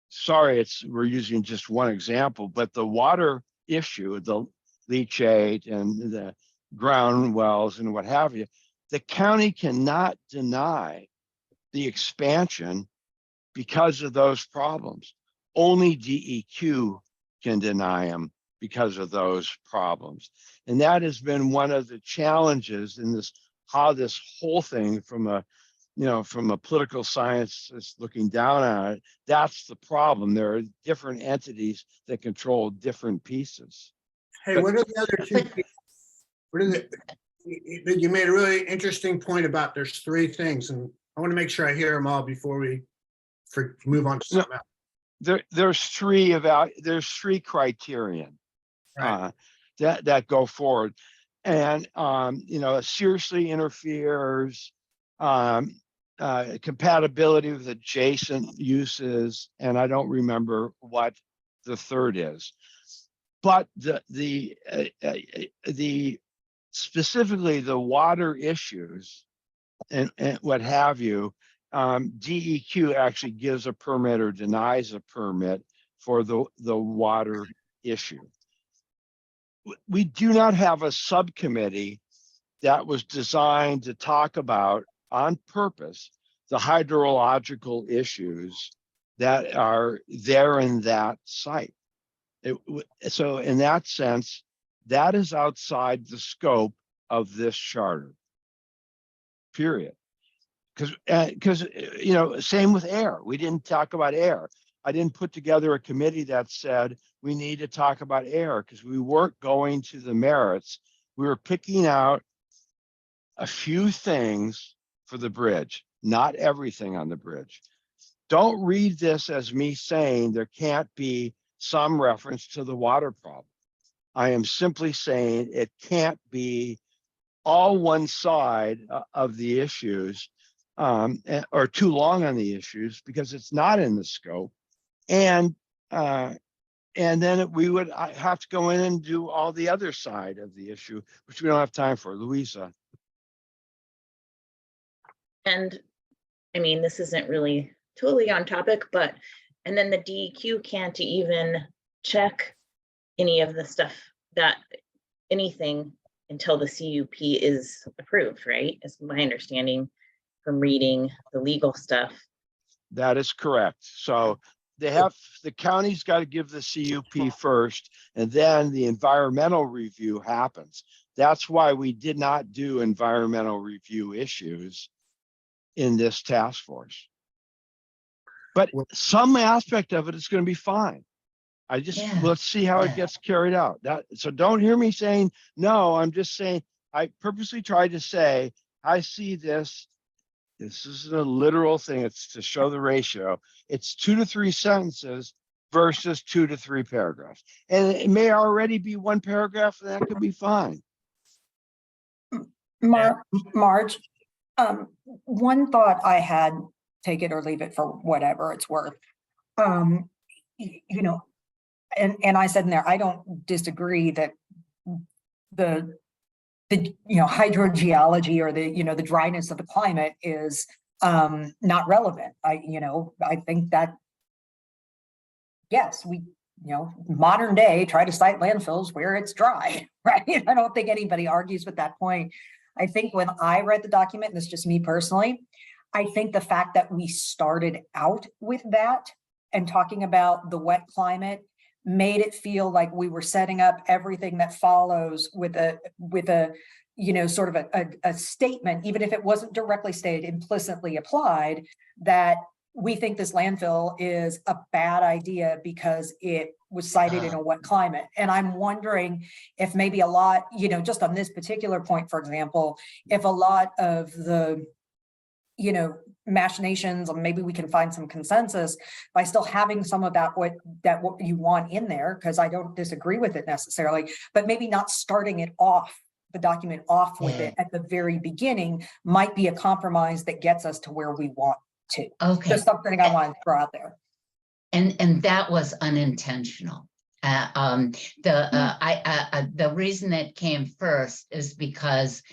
sorry, we're using just one example, but the water issue, the leachate and the ground wells and what have you, the county cannot deny the expansion because of those problems. Only DEQ can deny them because of those problems. And that has been one of the challenges in this, how this whole thing from a, from a political science is looking down on it. That's the problem. There are different entities that control different pieces. Hey, But- what are the other two? What are the, you made a really interesting point about there's three things, and I want to make sure I hear them all before we move on to something else. There's three criterion Right. that go forward, and seriously interferes, compatibility with adjacent uses, and I don't remember what the third is. But the specifically the water issues and what have you, DEQ actually gives a permit or denies a permit for the water issue. We do not have a subcommittee that was designed to talk about on purpose the hydrological issues that are there in that site. So in that sense, that is outside the scope of this charter. Period. Because same with air. We didn't talk about air. I didn't put together a committee that said we need to talk about air because we weren't going to the merits. We were picking out a few things for the bridge, not everything on the bridge. Don't read this as me saying there can't be some reference to the water problem. I am simply saying it can't be all one side of the issues or too long on the issues because it's not in the scope. And then we would have to go in and do all the other side of the issue, which we don't have time for. Louisa. And I mean, this isn't really totally on topic, but, and then the DEQ can't even check any of the stuff anything until the CUP is approved, right? Is my understanding from reading the legal stuff. That is correct. So the county's got to give the CUP first, and then the environmental review happens. That's why we did not do environmental review issues in this task force. But some aspect of it is going to be fine. Let's see how it gets carried out. So don't hear me saying no. I'm just saying I purposely tried to say I see this. This is a literal thing. It's to show the ratio. It's 2 to 3 sentences versus 2 to 3 paragraphs, and it may already be one paragraph, and that could be fine. Marge, one thought I had, take it or leave it for whatever it's worth. And I said in there, I don't disagree that the hydrogeology or the dryness of the climate is not relevant. I think that, yes, we modern day try to cite landfills where it's dry, right? I don't think anybody argues with that point. I think when I read the document, and this is just me personally, I think the fact that we started out with that and talking about the wet climate made it feel like we were setting up everything that follows with a sort of a statement, even if it wasn't directly stated, implicitly applied, that we think this landfill is a bad idea because it was cited in a wet climate. And I'm wondering if maybe a lot, just on this particular point, for example, if a lot of the, machinations, or maybe we can find some consensus by still having some of that what you want in there, because I don't disagree with it necessarily, but maybe not starting it off, the document off with it at the very beginning might be a compromise that gets us to where we want to. Okay. Just something I wanted to throw out there. And that was unintentional. The reason it came first is because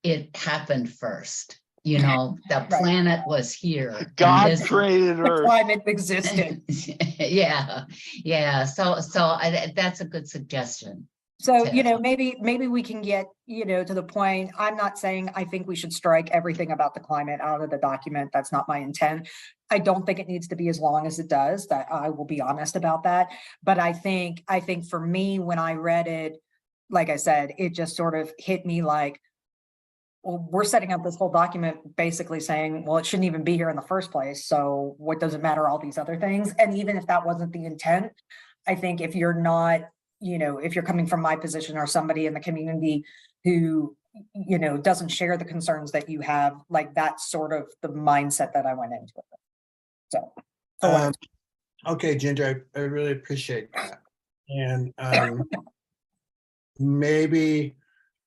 it happened first. The planet was here. God created The Earth. climate existed. Yeah. So that's a good suggestion. So, to- you know, maybe we can get, you know, to the point, I'm not saying I think we should strike everything about the climate out of the document. That's not my intent. I don't think it needs to be as long as it does, that I will be honest about that. But I think for me, when I read it, like I said, it just sort of hit me like, well, we're setting up this whole document basically saying, well, it shouldn't even be here in the first place. So what does it matter, all these other things? And even if that wasn't the intent, I think if you're not, you know, if you're coming from my position or somebody in the community who, you know, doesn't share the concerns that you have, like that's sort of the mindset that I went into it. So. for what it's Okay, Ginger, I really appreciate that. And maybe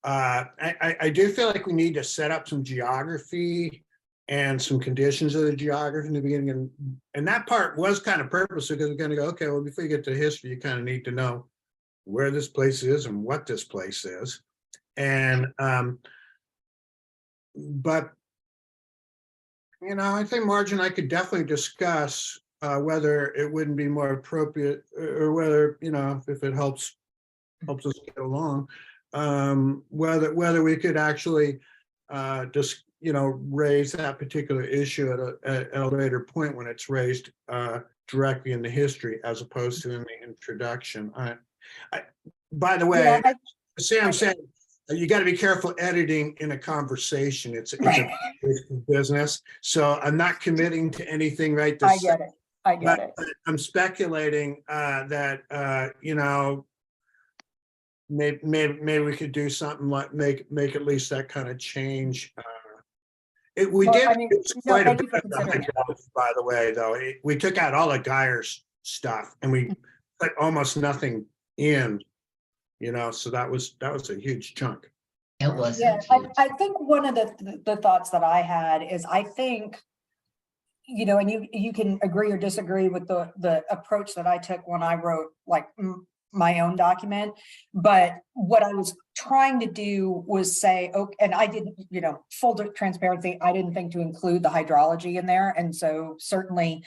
I do feel like we need to set up some geography and some conditions of the geography in the beginning. And that part was kind of purposeful because we're going to go, okay, well, before you get to history, you kind of need to know where this place is and what this place is. And but you know, I think Marge and I could definitely discuss whether it wouldn't be more appropriate or whether, you know, if it helps us get along, whether we could actually just, you know, raise that particular issue at a later point when it's raised directly in the history as opposed to in the introduction. By the way, Yeah, Sam said, you got to be careful editing in a conversation. It's Right. a business. So I'm not committing to anything right I this get it. I get it. but I'm speculating that you know, maybe we could do something like make at least that kind of change. We Well, did I mean, reduce no, quite a thank you bit for of the considering it. hydraulics, by the way, though. We took out all of Geyer's stuff and we put almost nothing in, you know, so that was a huge chunk. It was. Yeah, I think one of the thoughts that I had is I think, you know, and you can agree or disagree with the approach that I took when I wrote like my own document. But what I was trying to do was say, okay, and I didn't, you know, full transparency, I didn't think to include the hydrology in there. And so certainly,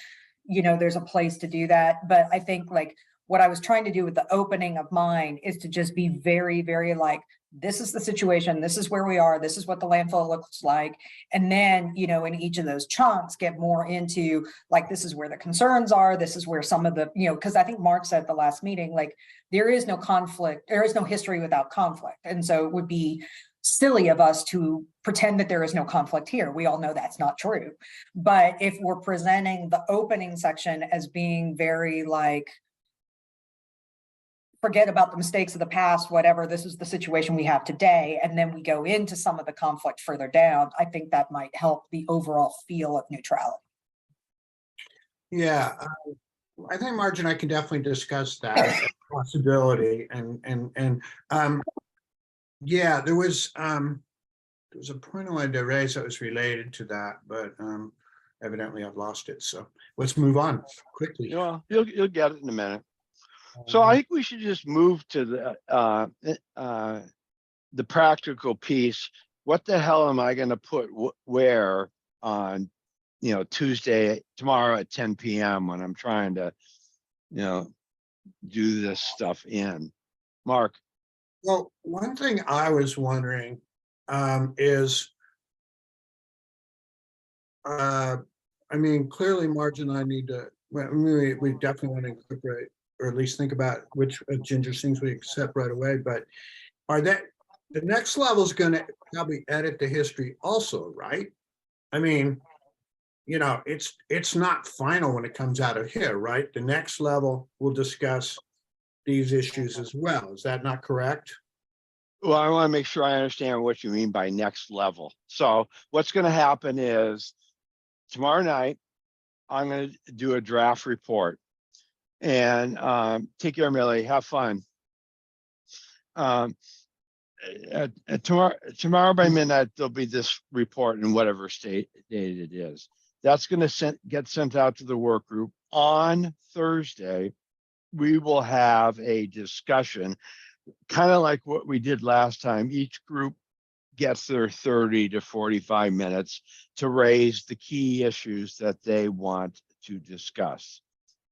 you know, there's a place to do that. But I think like what I was trying to do with the opening of mine is to just be very, very like, this is the situation, this is where we are, this is what the landfill looks like. And then, you know, in each of those chunks, get more into like, this is where the concerns are, this is where some of the, you know, because I think Mark said at the last meeting, like, there is no conflict, there is no history without conflict. And so it would be silly of us to pretend that there is no conflict here. We all know that's not true. But if we're presenting the opening section as being very like, forget about the mistakes of the past, whatever, this is the situation we have today. And then we go into some of the conflict further down. I think that might help the overall feel of neutrality. Yeah, I think Marge and I can definitely discuss that possibility. And yeah, there was a point I wanted to raise that was related to that, but evidently I've lost it. So let's move on quickly. Well, you'll get it in a minute. So I think we should just move to the practical piece. What the hell am I going to put where on, you know, tomorrow at 10 p.m. when I'm trying to, you know, do this stuff in? Mark. Well, one thing I was wondering is, I mean, clearly Marge and I need to, we definitely want to incorporate or at least think about which Ginger things we accept right away, but the next level is going to probably edit the history also, right? I mean, you know, it's not final when it comes out of here, right? The next level will discuss these issues as well. Is that not correct? Well, I want to make sure I understand what you mean by next level. So what's going to happen is tomorrow night, I'm going to do a draft report. And take care, Millie. Have fun. Tomorrow by midnight, there'll be this report in whatever date it is. That's going to get sent out to the work group. On Thursday, we will have a discussion, kind of like what we did last time. Each group gets their 30 to 45 minutes to raise the key issues that they want to discuss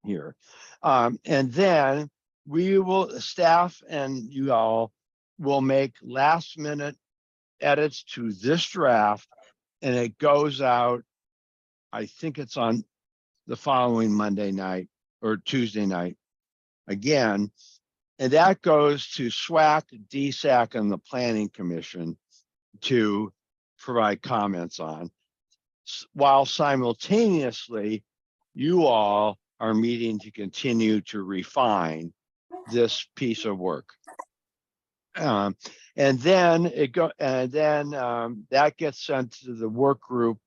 here. And then we will, staff and you all will make last minute edits to this draft, and it goes out, I think it's on the following Monday night or Tuesday night again. And that goes to SWAC, DSAC, and the Planning Commission to provide comments on. While simultaneously, you all are meeting to continue to refine this piece of work. And then that gets sent to the work group,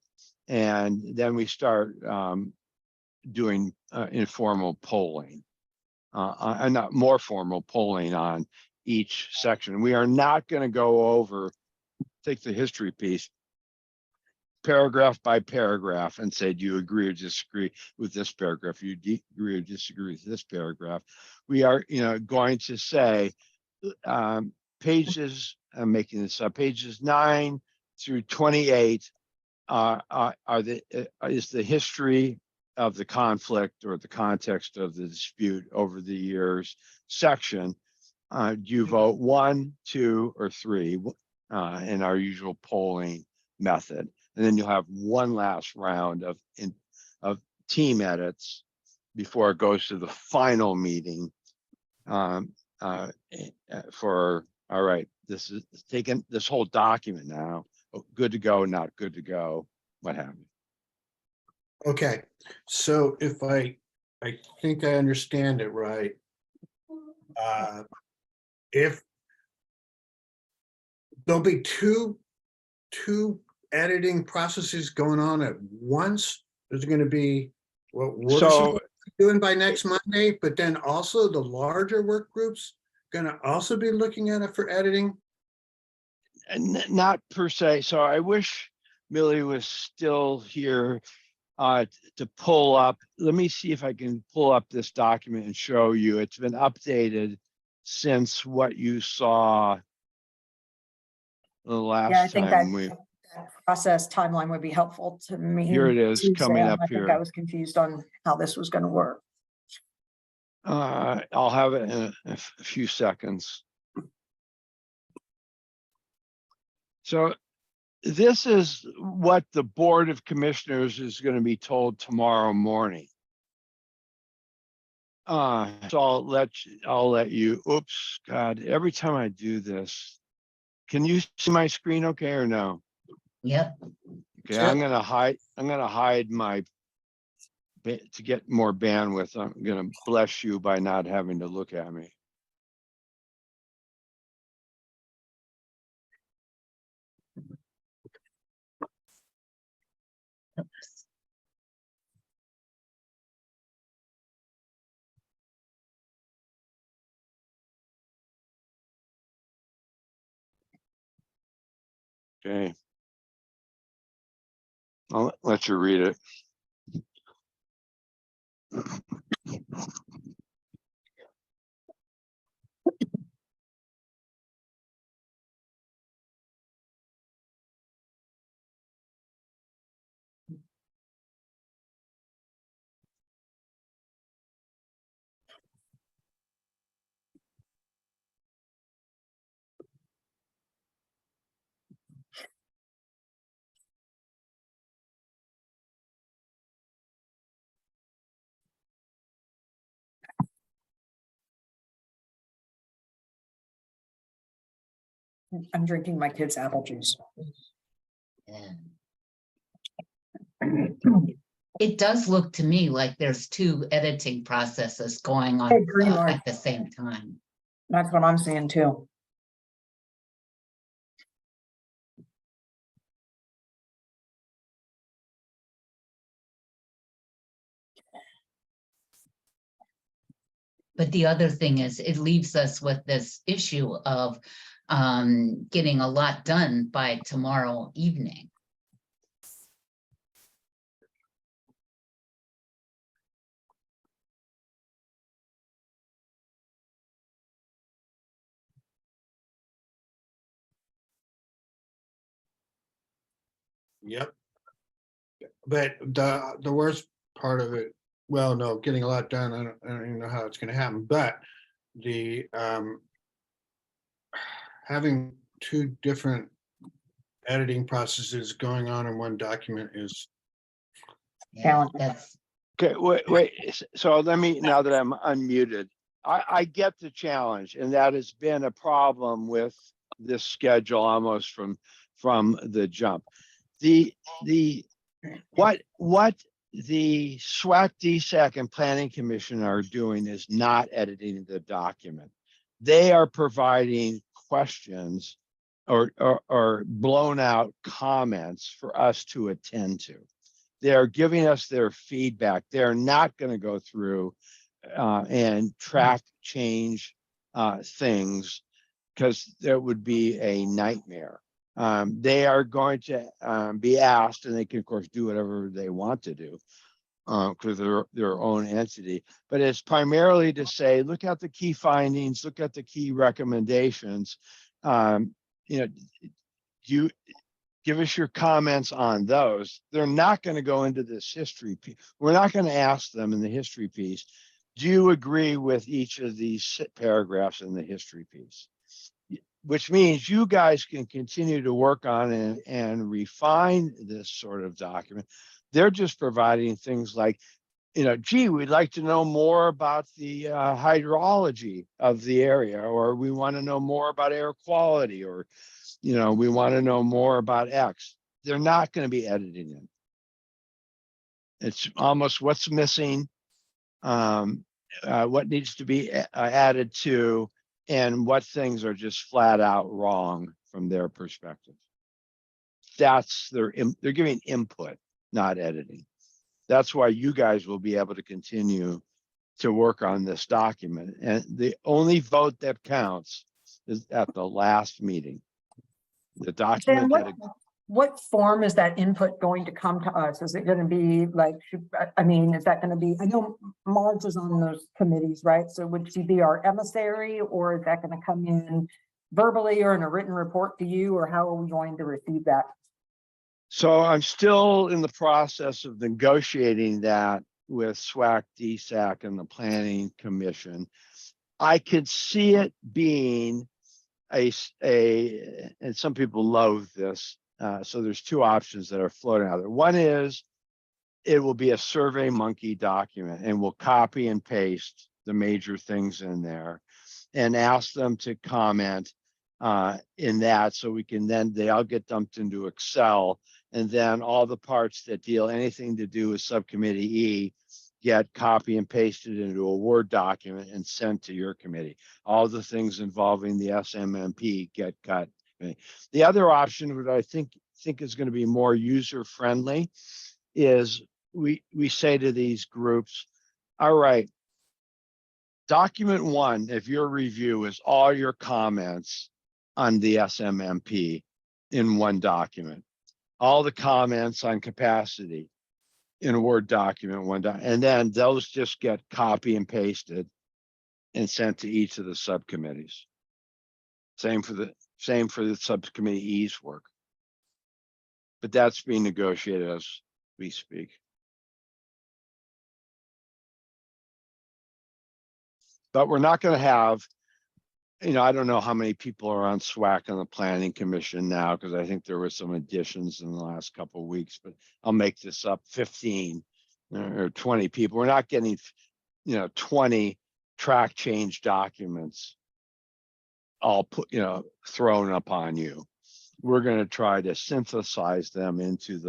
and then we start doing informal polling, and not more formal polling on each section. We are not going to go over, take the history piece, paragraph by paragraph, and say, do you agree or disagree with this paragraph? You agree or disagree with this paragraph? We are, going to say pages, I'm making this up, pages 9 through 28 is the history of the conflict or the context of the dispute over the years section. Do you vote 1, 2, or 3 in our usual polling method? And then you'll have one last round of team edits before it goes to the final meeting for, all right, this is taking this whole document now, good to go, not good to go, what have you. Okay, so if I think I understand it right. If there'll be two editing processes going on at once, there's going to be what we're So doing by next Monday, but then also the larger work groups going to also be looking at it for editing. not per se. So I wish Millie was still here to pull up. Let me see if I can pull up this document and show you. It's been updated since what you saw the Yeah, I last think time that process timeline would be helpful to me. Here it is, too, coming Sam. up I think here. I was confused on how this was going to work. I'll have it in a few seconds. So this is what the Board of Commissioners is going to be told tomorrow morning. So I'll let you, oops, God, every time I do this, can you see my screen okay or no? Yep. Okay, Yep. I'm gonna hide my, to get more bandwidth, I'm gonna bless you by not having to look at me. Okay. I'll let you read it. I'm drinking my kid's apple juice. Yeah. It does look to me like there's 2 editing processes going on I agree, Mark. at the same time. That's what I'm seeing too. But the other thing is, it leaves us with this issue of getting a lot done by tomorrow evening. Yep. But the worst part of it, well, no, getting a lot done, I don't even know how it's going to happen, but the having two different editing processes going on in one document is, Yeah, Challenging. that's, Okay, wait, so let me, now that I'm unmuted, I get the challenge, and that has been a problem with this schedule almost from the jump. What the SWAC, DSAC, and Planning Commission are doing is not editing the document. They are providing questions or blown out comments for us to attend to. They're giving us their feedback. They're not going to go through and track change things, because there would be a nightmare. They are going to be asked, and they can of course do whatever they want to do because they're their own entity. But it's primarily to say, look at the key findings, look at the key recommendations. You give us your comments on those. They're not going to go into this history piece. We're not going to ask them in the history piece, do you agree with each of these paragraphs in the history piece? Which means you guys can continue to work on it and refine this sort of document. They're just providing things like, gee, we'd like to know more about the hydrology of the area, or we want to know more about air quality, or we want to know more about X. They're not going to be editing it. It's almost what's missing, what needs to be added to, and what things are just flat out wrong from their perspective. That's they're giving input, not editing. That's why you guys will be able to continue to work on this document. And the only vote that counts is at the last meeting. The document Sam, what form is that input going to come to us? Is it going to be like, I mean, is that going to be, I know Marge is on those committees, right? So would she be our emissary, or is that going to come in verbally or in a written report to you, or how are we going to receive that? So I'm still in the process of negotiating that with SWAC, DSAC, and the Planning Commission. I could see it being and some people loathe this. So there's two options that are floating out there. One is it will be a Survey Monkey document, and we'll copy and paste the major things in there and ask them to comment in that, so we can then, they all get dumped into Excel, and then all the parts that deal anything to do with Subcommittee E get copy and pasted into a Word document and sent to your committee. All the things involving the SMMP get cut. The other option, which I think is going to be more user friendly, is we say to these groups, all right, document one, if your review is all your comments on the SMMP in one document, all the comments on capacity in a Word document, and then those just get copy and pasted and sent to each of the subcommittees. Same for the Subcommittee E's work. But that's being negotiated as we speak. But we're not going to have, I don't know how many people are on SWAC and the Planning Commission now, because I think there were some additions in the last couple of weeks, but I'll make this up, 15 or 20 people. We're not getting, 20 track change documents all put, thrown upon you. We're going to try to synthesize them into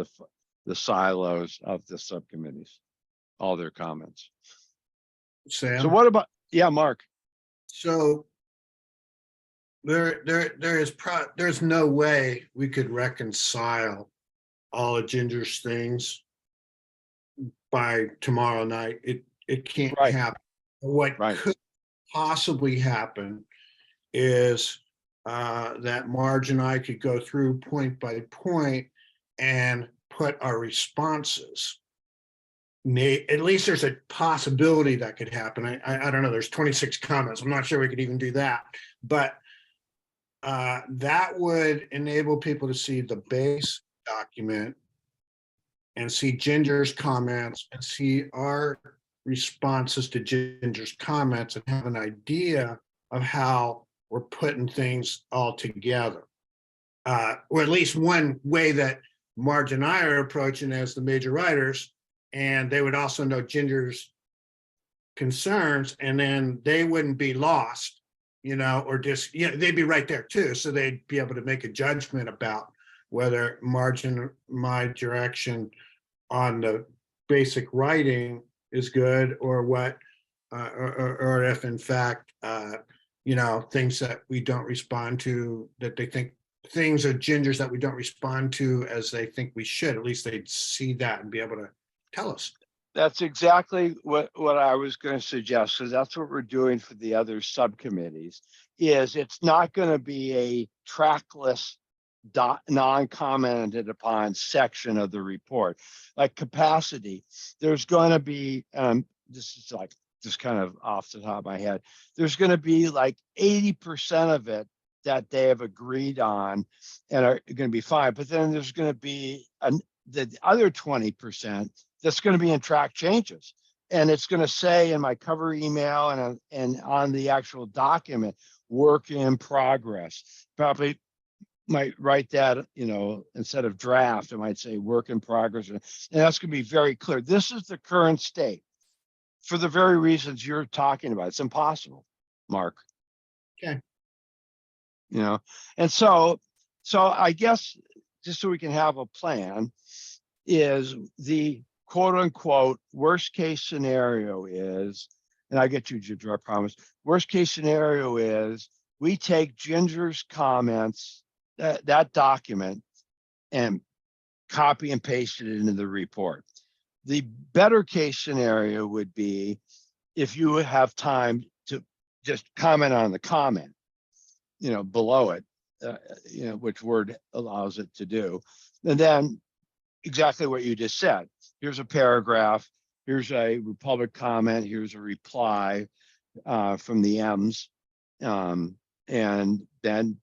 the silos of the subcommittees, all their comments. Sam. So what about, yeah, Mark? So there's no way we could reconcile all of Ginger's things by tomorrow night. It can't happen. What could possibly happen is that Marge and I could go through point by point and put our responses. At least there's a possibility that could happen. I don't know. There's 26 comments. I'm not sure we could even do that, but that would enable people to see the base document and see Ginger's comments and see our responses to Ginger's comments and have an idea of how we're putting things all together. Or at least one way that Marge and I are approaching as the major writers, and they would also know Ginger's concerns, and then they wouldn't be lost, or just, they'd be right there too. So they'd be able to make a judgment about whether Marge and my direction on the basic writing is good, or what, or if in fact, things that we don't respond to, that they think things are Ginger's that we don't respond to as they think we should, at least they'd see that and be able to tell us. That's exactly what I was going to suggest. So that's what we're doing for the other subcommittees, is it's not going to be a trackless, non-commented upon section of the report. Like capacity, there's going to be, this is like just kind of off the top of my head, there's going to be like 80% of it that they have agreed on and are going to be fine. But then there's going to be the other 20% that's going to be in track changes. And it's going to say in my cover email and on the actual document, work in progress. Probably might write that, instead of draft, I might say work in progress. And that's going to be very clear. This is the current state for the very reasons you're talking about. It's impossible, Mark. Okay. And so I guess just so we can have a plan, is the quote unquote worst case scenario is, and I get you, Ginger, I promise. Worst case scenario is we take Ginger's comments, that document, and copy and paste it into the report. The better case scenario would be if you have time to just comment on the comment, below it, which Word allows it to do. And then exactly what you just said. Here's a paragraph. Here's a Republic comment. Here's a reply from the M's. And then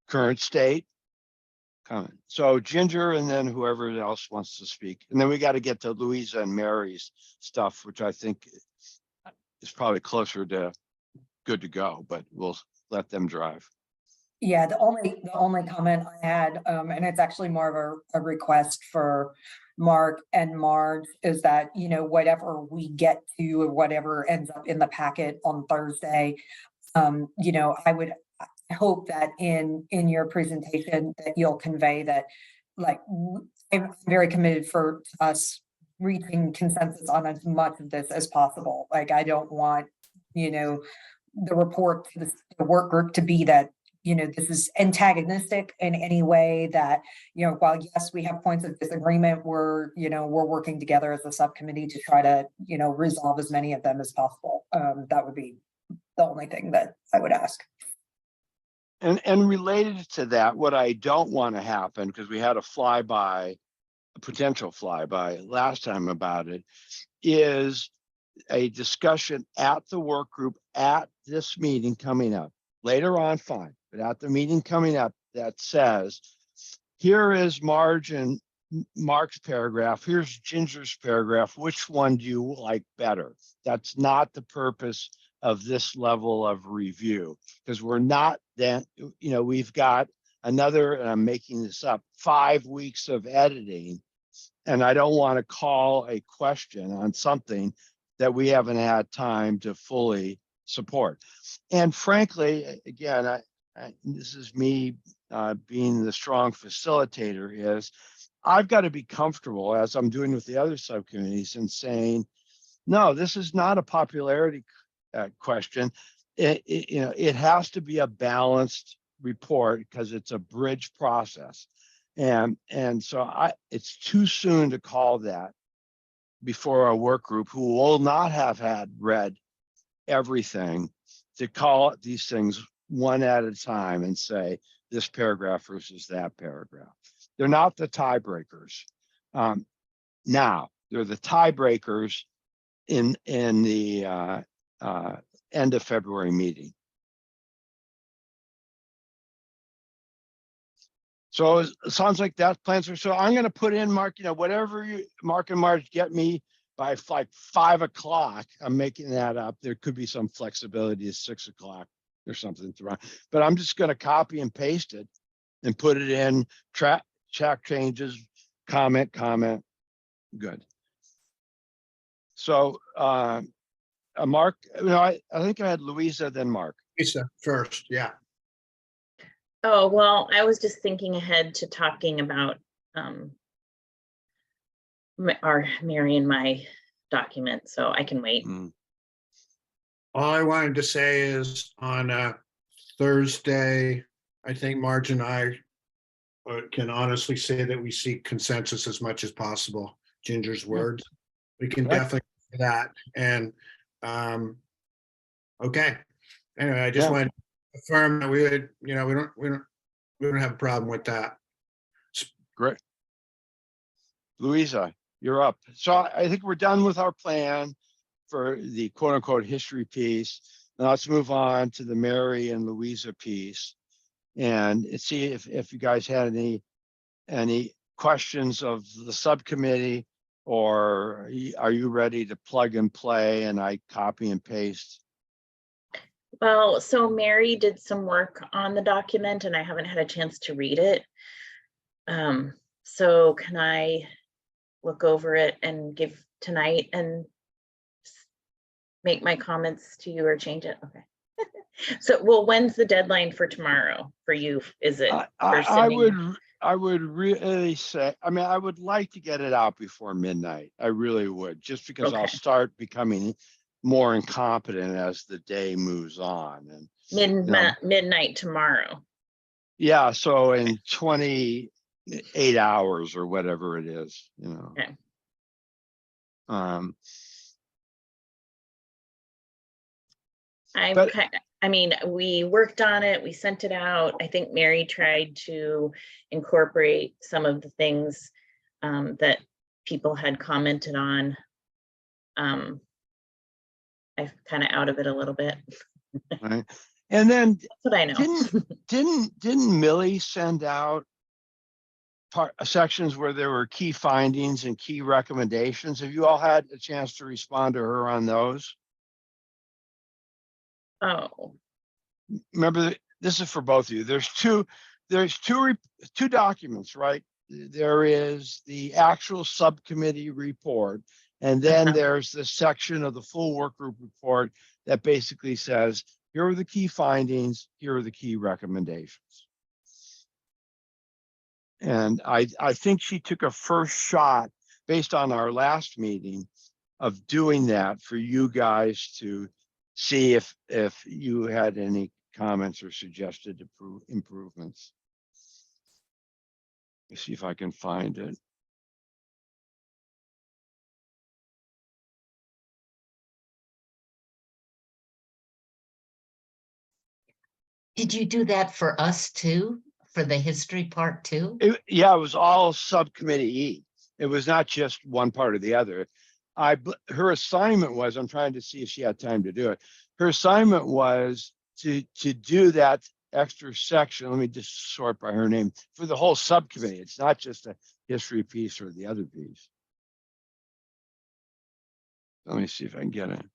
current state comment. So Ginger, and then whoever else wants to speak. And then we got to get to Louisa and Mary's stuff, which I think is probably closer to good to go, but we'll let them drive. Yeah, the only comment I had, and it's actually more of a request for Mark and Marge, is that, whatever we get to or whatever ends up in the packet on Thursday, I hope that in your presentation that you'll convey that, like, I'm very committed for us reaching consensus on as much of this as possible. Like, I don't want, the report to the work group to be that, this is antagonistic in any way, that, while yes, we have points of disagreement, we're working together as a subcommittee to try to, resolve as many of them as possible. That would be the only thing that I would ask. And related to that, what I don't want to happen, because we had a potential flyby last time about it, is a discussion at the work group at this meeting coming up. Later on, fine, but at the meeting coming up that says, here is Marge and Mark's paragraph, here's Ginger's paragraph, which one do you like better? That's not the purpose of this level of review, because we're not then, we've got another, and I'm making this up, 5 weeks of editing, and I don't want to call a question on something that we haven't had time to fully support. And frankly, again, this is me being the strong facilitator, is I've got to be comfortable, as I'm doing with the other subcommittees, and saying, no, this is not a popularity question. It has to be a balanced report because it's a bridge process. And so it's too soon to call that before our work group, who will not have had read everything, to call these things one at a time and say this paragraph versus that paragraph. They're not the tiebreakers. Now they're the tiebreakers in the end of February meeting. So it sounds like that plans are, so I'm going to put in, Mark, whatever Mark and Marge get me by like 5 o'clock, I'm making that up. There could be some flexibility at 6 o'clock or something throughout, but I'm just going to copy and paste it and put it in track changes, comment, good. So, Mark, no, I think I had Louisa, then Mark. Lisa first, yeah. Oh, well, I was just thinking ahead to talking about our Mary and my document, so I can wait. All I wanted to say is on Thursday, I think Marge and I can honestly say that we seek consensus as much as possible. Ginger's words. We can Right. definitely do that. And okay. Anyway, I just Yeah. wanted to affirm that we would, we don't have a problem with that. Great. Louisa, you're up. So I think we're done with our plan for the quote unquote history piece. Now let's move on to the Mary and Louisa piece and see if you guys had any questions of the subcommittee, or are you ready to plug and play and I copy and paste? Well, so Mary did some work on the document and I haven't had a chance to read it. So can I look over it and give tonight and make my comments to you or change it? Okay. So, well, when's the deadline for tomorrow for you? Is it? I would really say, I mean, I would like to get it out before midnight. I really would, just because I'll Okay. start becoming more incompetent as the day moves on. And midnight tomorrow. yeah, so in 28 hours or whatever it is, Okay. I mean, we worked on it, we sent it out. I think Mary tried to incorporate some of the things that people had commented on. I'm kind of out of it a little bit. right. And then That's what I know. didn't Millie send out sections where there were key findings and key recommendations? Have you all had a chance to respond to her on those? Oh, Remember, this is for both of you. There's two documents, right? There is the actual subcommittee report, and then there's the section of the full work group report that basically says, here are the key findings, here are the key recommendations. And I think she took a first shot based on our last meeting of doing that for you guys to see if you had any comments or suggested improvements. Let me see if I can find it. Did you do that for us too? For the history part too? Yeah, it was all subcommittee E. It was not just one part or the other. Her assignment was, I'm trying to see if she had time to do it. Her assignment was to do that extra section. Let me just sort by her name for the whole subcommittee. It's not just a history piece or the other piece. Let me see if I can get it.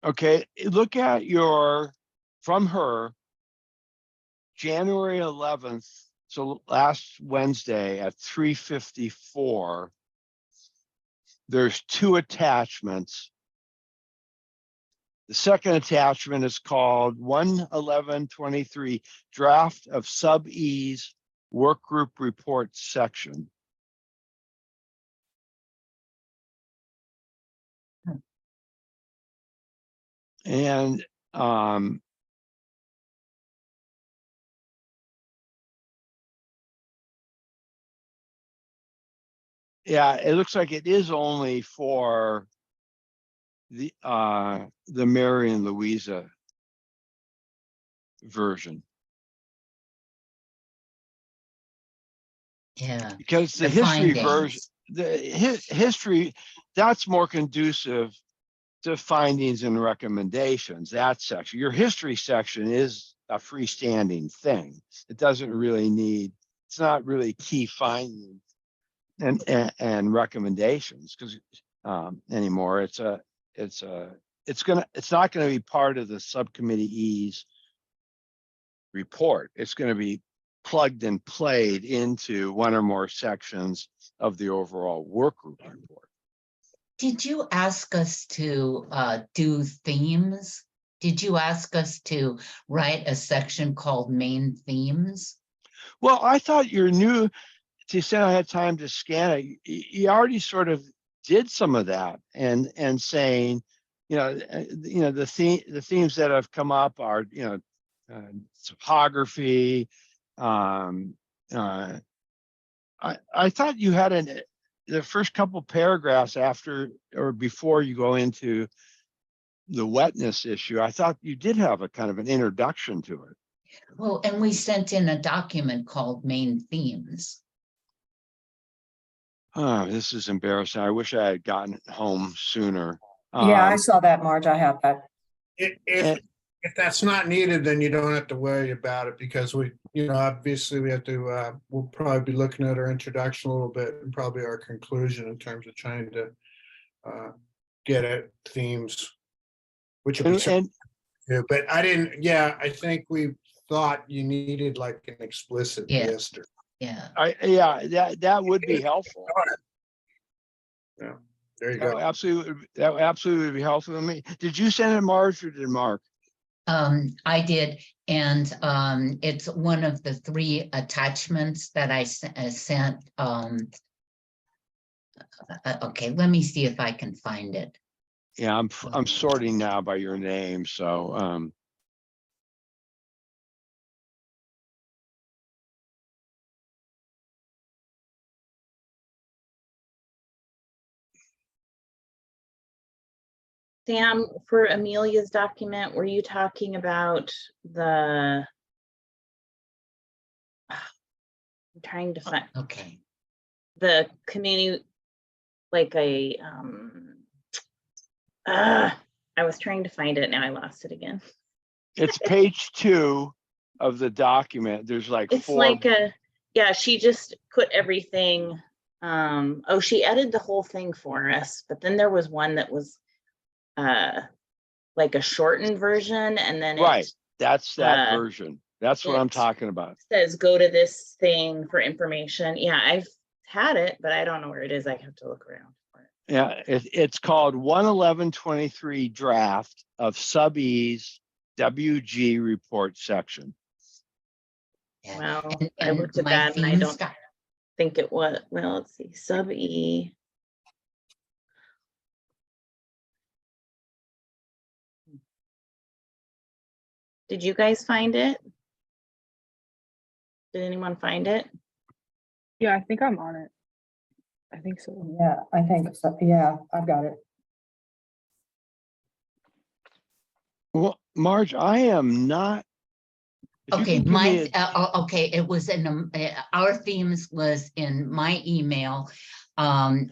Okay, look at from her, January 11th, so last Wednesday at 3:54, there's two attachments. The second attachment is called 11123, draft of sub-E's work group report section. And yeah, it looks like it is only for the Mary and Louisa version. Yeah. Because the history version, the history, that's more conducive to findings and recommendations, that section. Your history section is a freestanding thing. It doesn't really need, it's not really key findings and recommendations because anymore. It's not gonna be part of the subcommittee E's report. It's gonna be plugged and played into one or more sections of the overall work group report. Did you ask us to do themes? Did you ask us to write a section called main themes? Well, I thought your new, to say I had time to scan it, you already sort of did some of that and saying, the themes that have come up are, topography. I thought you had the first couple paragraphs after or before you go into the wetness issue. I thought you did have a kind of an introduction to it. Well, and we sent in a document called main themes. Oh, this is embarrassing. I wish I had gotten it home sooner. Yeah, I saw that, Marge. I have that. If that's not needed, then you don't have to worry about it because obviously we have to, we'll probably be looking at our introduction a little bit and probably our conclusion in terms of trying to get at themes, which will be but I didn't, I think we thought you needed like an explicit list. Yeah. That would be helpful. Yeah, there you That go. would absolutely be helpful to me. Did you send it, Marge, or did Mark? I did, and it's one of the 3 attachments that I sent. Okay, let me see if I can find it. Yeah, I'm sorting now by your name, so Sam, for Amelia's document, were you talking about I'm trying to find Okay. the community, like I was trying to find it, now I lost it again. it's page 2 of the document. There's like It's 4. like she just put everything. She edited the whole thing for us, but then there was one that was like a shortened version, and then Right, that's that version. That's what I'm talking about. Says go to this thing for information. Yeah, I've had it, but I don't know where it is. I have to look around for it. Yeah, it's called 11123 draft of sub-E's WG report section. Yeah. Well, And I looked at my that and I themes don't think it was. Well, let's see, sub-E. Did you guys find it? Did anyone find it? Yeah, I think I'm on it. I think so. Yeah, I think so. Yeah, I've got it. Well, Marge, I am not. If you Okay, can give me okay, it was in our themes was in my email on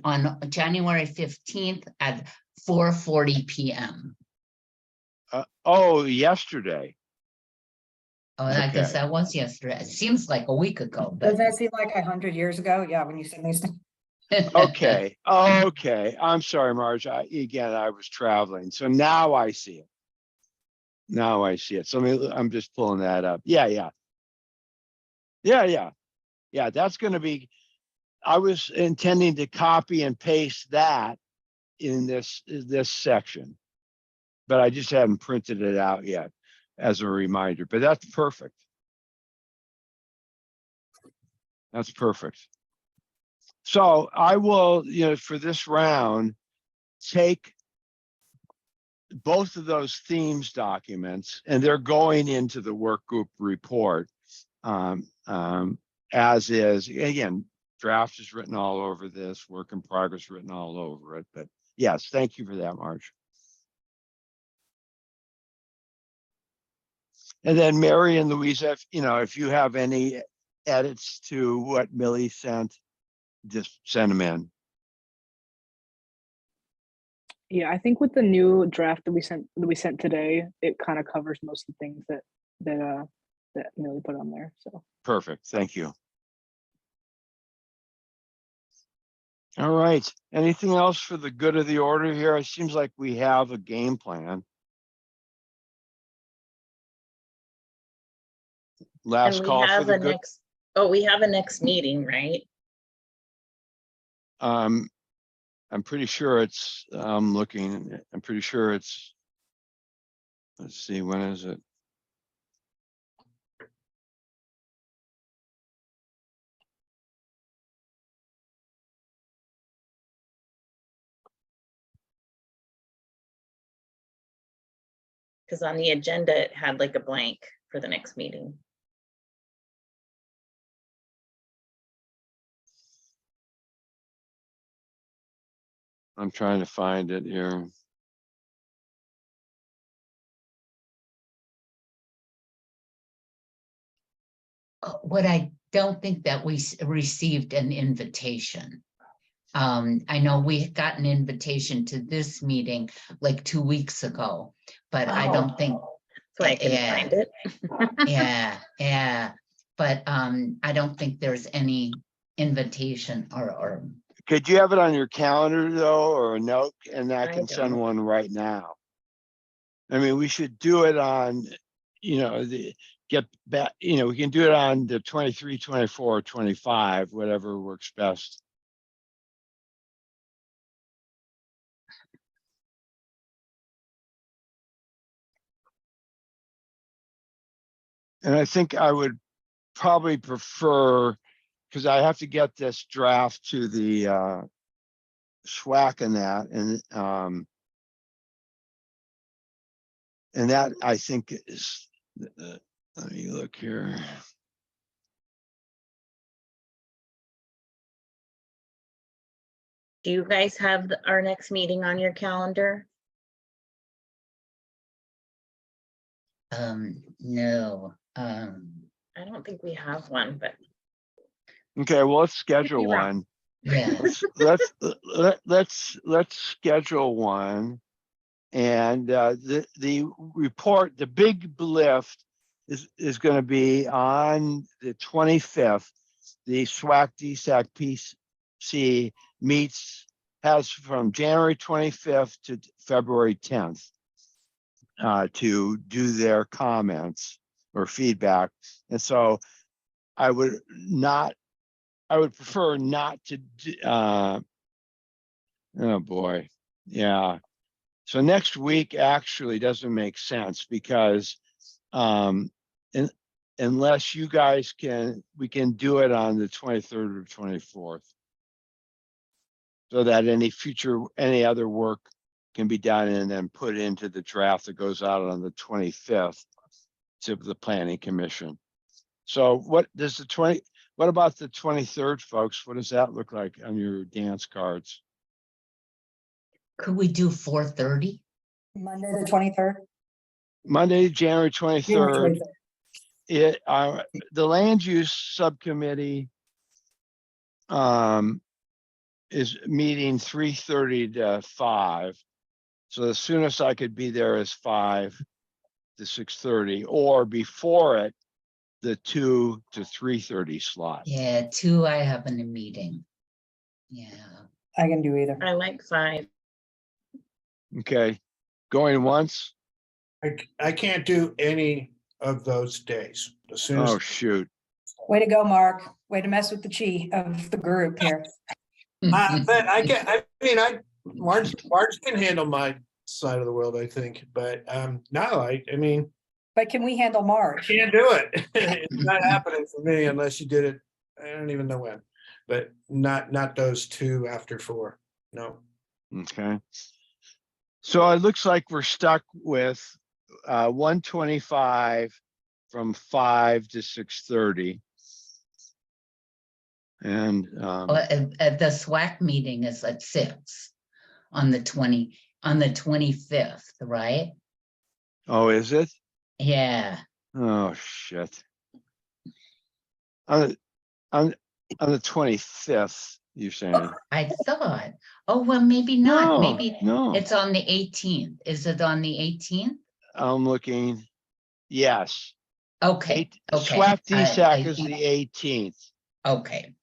January 15th at 4:40 p.m. yesterday. Oh, I guess Okay. that was yesterday. It seems like a week ago, but Does that seem like 100 years ago? Yeah, when you send these. Okay. Okay. I'm sorry, Marge. I was traveling. So now I see it. Now I see it. So I'm just pulling that up. Yeah. That's going to be, I was intending to copy and paste that in this section, but I just haven't printed it out yet as a reminder, but that's perfect. That's perfect. So I will, for this round, take both of those themes documents, and they're going into the work group report. As is, again, draft is written all over this, work in progress written all over it. But yes, thank you for that, Marge. And then Mary and Louisa, if you have any edits to what Millie sent, just send them in. Yeah, I think with the new draft that we sent today, it kind of covers most of the things that Millie put on there. So Perfect, thank you. All right, anything else for the good of the order here? It seems like we have a game plan. Last And we call for have the a good. next, oh, we have a next meeting, right? I'm pretty sure it's, I'm pretty sure it's, let's see, when is it? Because on the agenda, it had like a blank for the next meeting. I'm trying to find it here. What I don't think that we received an invitation. I know we got an invitation to this meeting like 2 weeks ago, but I don't think, That's why I couldn't yeah. find it. yeah. But I don't think there's any invitation or Could you have it on your calendar though, or a note, and I I can send don't. one right now? I mean, we should do it on, get back, we can do it on the 23, 24, 25, whatever works best. And I think I would probably prefer, because I have to get this draft to the SWAC and that, and that I think is, let me look here. Do you guys have our next meeting on your calendar? no. I don't think we have one, but Okay, well, let's be schedule wrong. one. Yeah. Let's schedule one. And the report, the big lift is going to be on the 25th. The SWAC DSAC PC has from January 25th to February 10th to do their comments or feedback. And so I would prefer not to, oh boy, yeah. So next week actually doesn't make sense because unless you guys we can do it on the 23rd or 24th. So that any other work can be done and then put into the draft that goes out on the 25th to the planning commission. So what about the 23rd, folks? What does that look like on your dance cards? Could we do 4:30? Monday, the 23rd. Monday, January 23rd. January The land use subcommittee is meeting 3:30 to 5. So the soonest I could be there is 5 to 6:30, or before it, the 2 to 3:30 slot. Yeah, 2, I have in a meeting. Yeah. I can do either. I like 5. Okay, going once. I can't do any of those days. As soon Oh, as, shoot. Way to go, Mark. Way to mess with the chi of the group here. but Marge can handle my side of the world, I think, but no, I mean, But can we handle March? can't do it. It's not happening for me unless you did it. I don't even know when, but not those 2 after 4. No. Okay. So it looks like we're stuck with 125 from 5 to 6:30. And At the SWAC meeting is at 6 on the 25th, right? oh, is it? Yeah. Oh, shit. On the 25th, you're saying? I thought, oh, well, maybe not. No, Maybe no. it's on the 18th. Is it on the 18th? I'm looking. Yes. Okay, okay. SWAC I- DSAC is the 18th. Okay,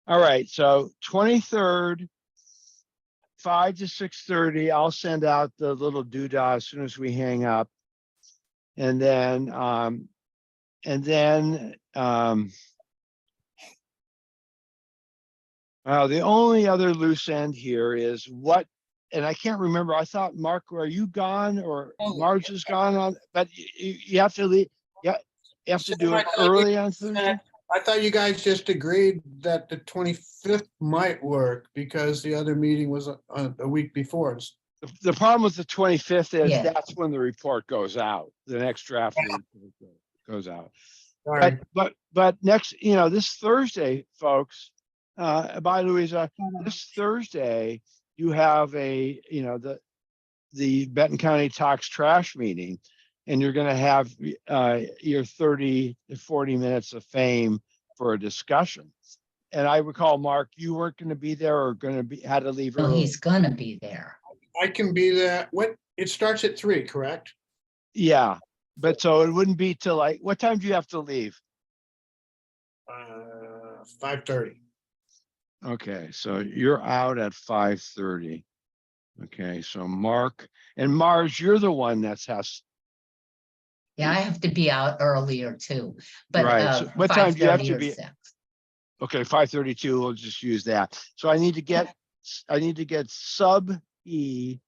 All right, so 23rd, 5 to 6:30. I'll send out the little doodah as soon as we hang up. And then the only other loose end here is what, and I can't remember, I thought, Mark, are you gone or Marge is gone on, but you have to leave, yeah, you have to do it early on Thursday? I thought you guys just agreed that the 25th might work because the other meeting was a week before. The problem with the 25th is Yeah. that's when the report goes out. The next draft report goes out. Sorry. But next, this Thursday, folks, by Louisa, this Thursday, you have the Benton County Talks Trash meeting, and you're going to have your 30 to 40 minutes of fame for a discussion. And I recall, Mark, you weren't going to be there or had to leave so early. he's gonna be there. I can be there. It starts at 3, correct? Yeah, but so it wouldn't be till what time do you have to leave? 5:30. Okay, so you're out at 5:30. Okay, so Mark and Mars, you're the one that has. Yeah, I have to be out earlier too, but Right, so what time do you have 5:30 to or be? 6. Okay, 5:32, we'll just use that. So I need to get sub E.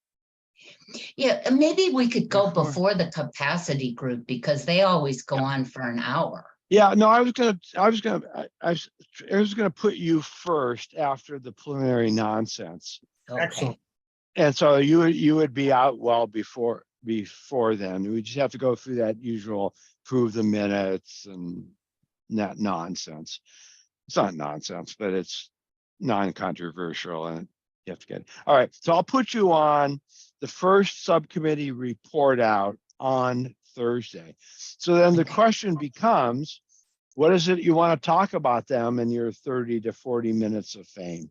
Yeah, and maybe we could go Before- before the capacity group because they always go on for an hour. Yeah, no, I was gonna put you first after the preliminary nonsense. Okay, Excellent. And so you would be out well before then. We just have to go through that usual prove the minutes and that nonsense. It's not nonsense, but it's non-controversial and you have to get it. All right, so I'll put you on the first subcommittee report out on Thursday. So then the Okay. question becomes, what is it you want to talk about them in your 30 to 40 minutes of fame?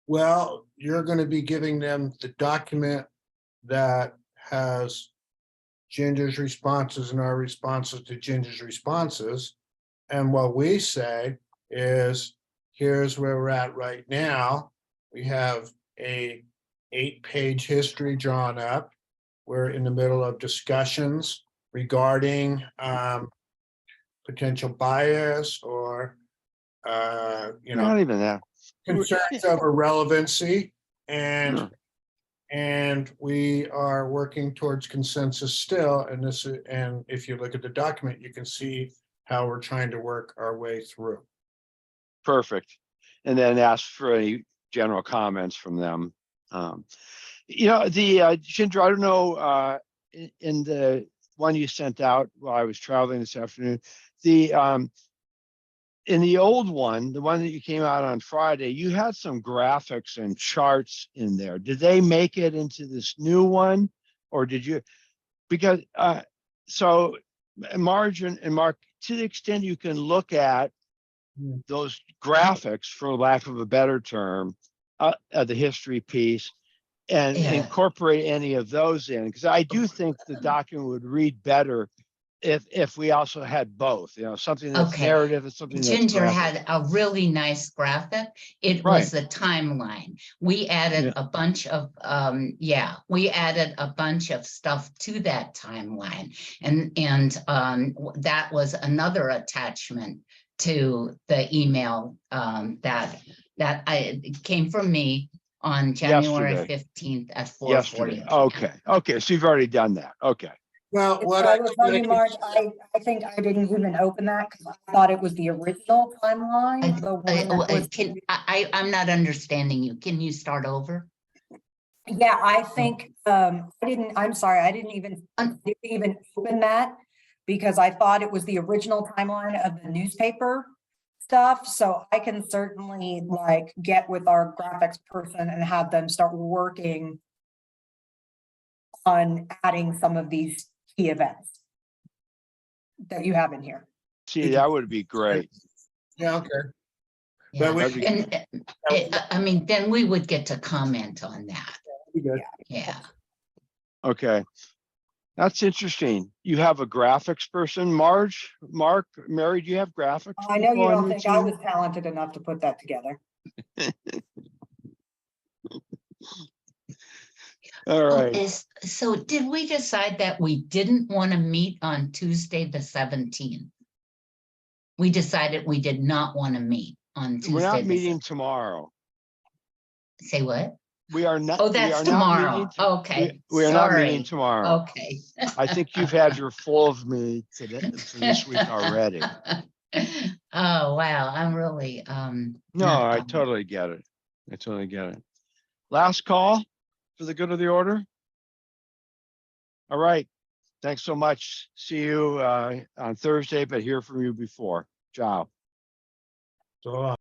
Well, you're going to be giving them the document that has Ginger's responses and our responses to Ginger's responses. And what we say is, here's where we're at right now. We have a 8-page history drawn up. We're in the middle of discussions regarding potential bias or Not even that. concerns of irrelevancy, and Sure. we are working towards consensus still. And if you look at the document, you can see how we're trying to work our way through. Perfect. And then ask for any general comments from them. The Ginger, I don't know, in the one you sent out while I was traveling this afternoon, in the old one, the one that you came out on Friday, you had some graphics and charts in there. Did they make it into this new one, or did you? Because so Marge and Mark, to the extent you can look at those graphics, for lack of a better term, the history piece, and Yeah. incorporate any of those in, because I do think the document would read better if we also had both, something that's Okay. narrative and something that's Ginger graphic. had a really nice graphic. It Right. was the timeline. We added Yeah. a bunch of, we added a bunch of stuff to that timeline. And that was another attachment to the email that it came from me on January Yesterday. 15th at 4:40. Yesterday. Okay. So you've already done that. Okay. Well, what I will tell you, Marge, I think I didn't even open that because I thought it was the original timeline, the one that was. I'm not understanding you. Can you start over? Yeah, I think, I'm sorry, I didn't even open that because I thought it was the original timeline of the newspaper stuff. So I can certainly get with our graphics person and have them start working on adding some of these key events that you have in here. See, that would be great. Yeah, okay. Yeah, we- That'd be- and I mean, then we would get to comment on that. Be good. Yeah. Okay. That's interesting. You have a graphics person, Mark, Mary, do you have graphics? I know you people on don't your think I team? was talented enough to put that together. All Oh, right. so did we decide that we didn't want to meet on Tuesday, the 17th? We decided we did not want to meet on Tuesday. We're not the meeting 17th. tomorrow. Say what? We are not. Oh, we that's are not tomorrow. meeting Okay. We are not meeting Sorry. tomorrow. Okay. I think you've had your full of me today for this week already. Oh, wow. I'm really, No, not I bummed. totally get it. I totally get it. Last call for the good of the order. All right. Thanks so much. See you on Thursday, but hear from you before. Ciao. So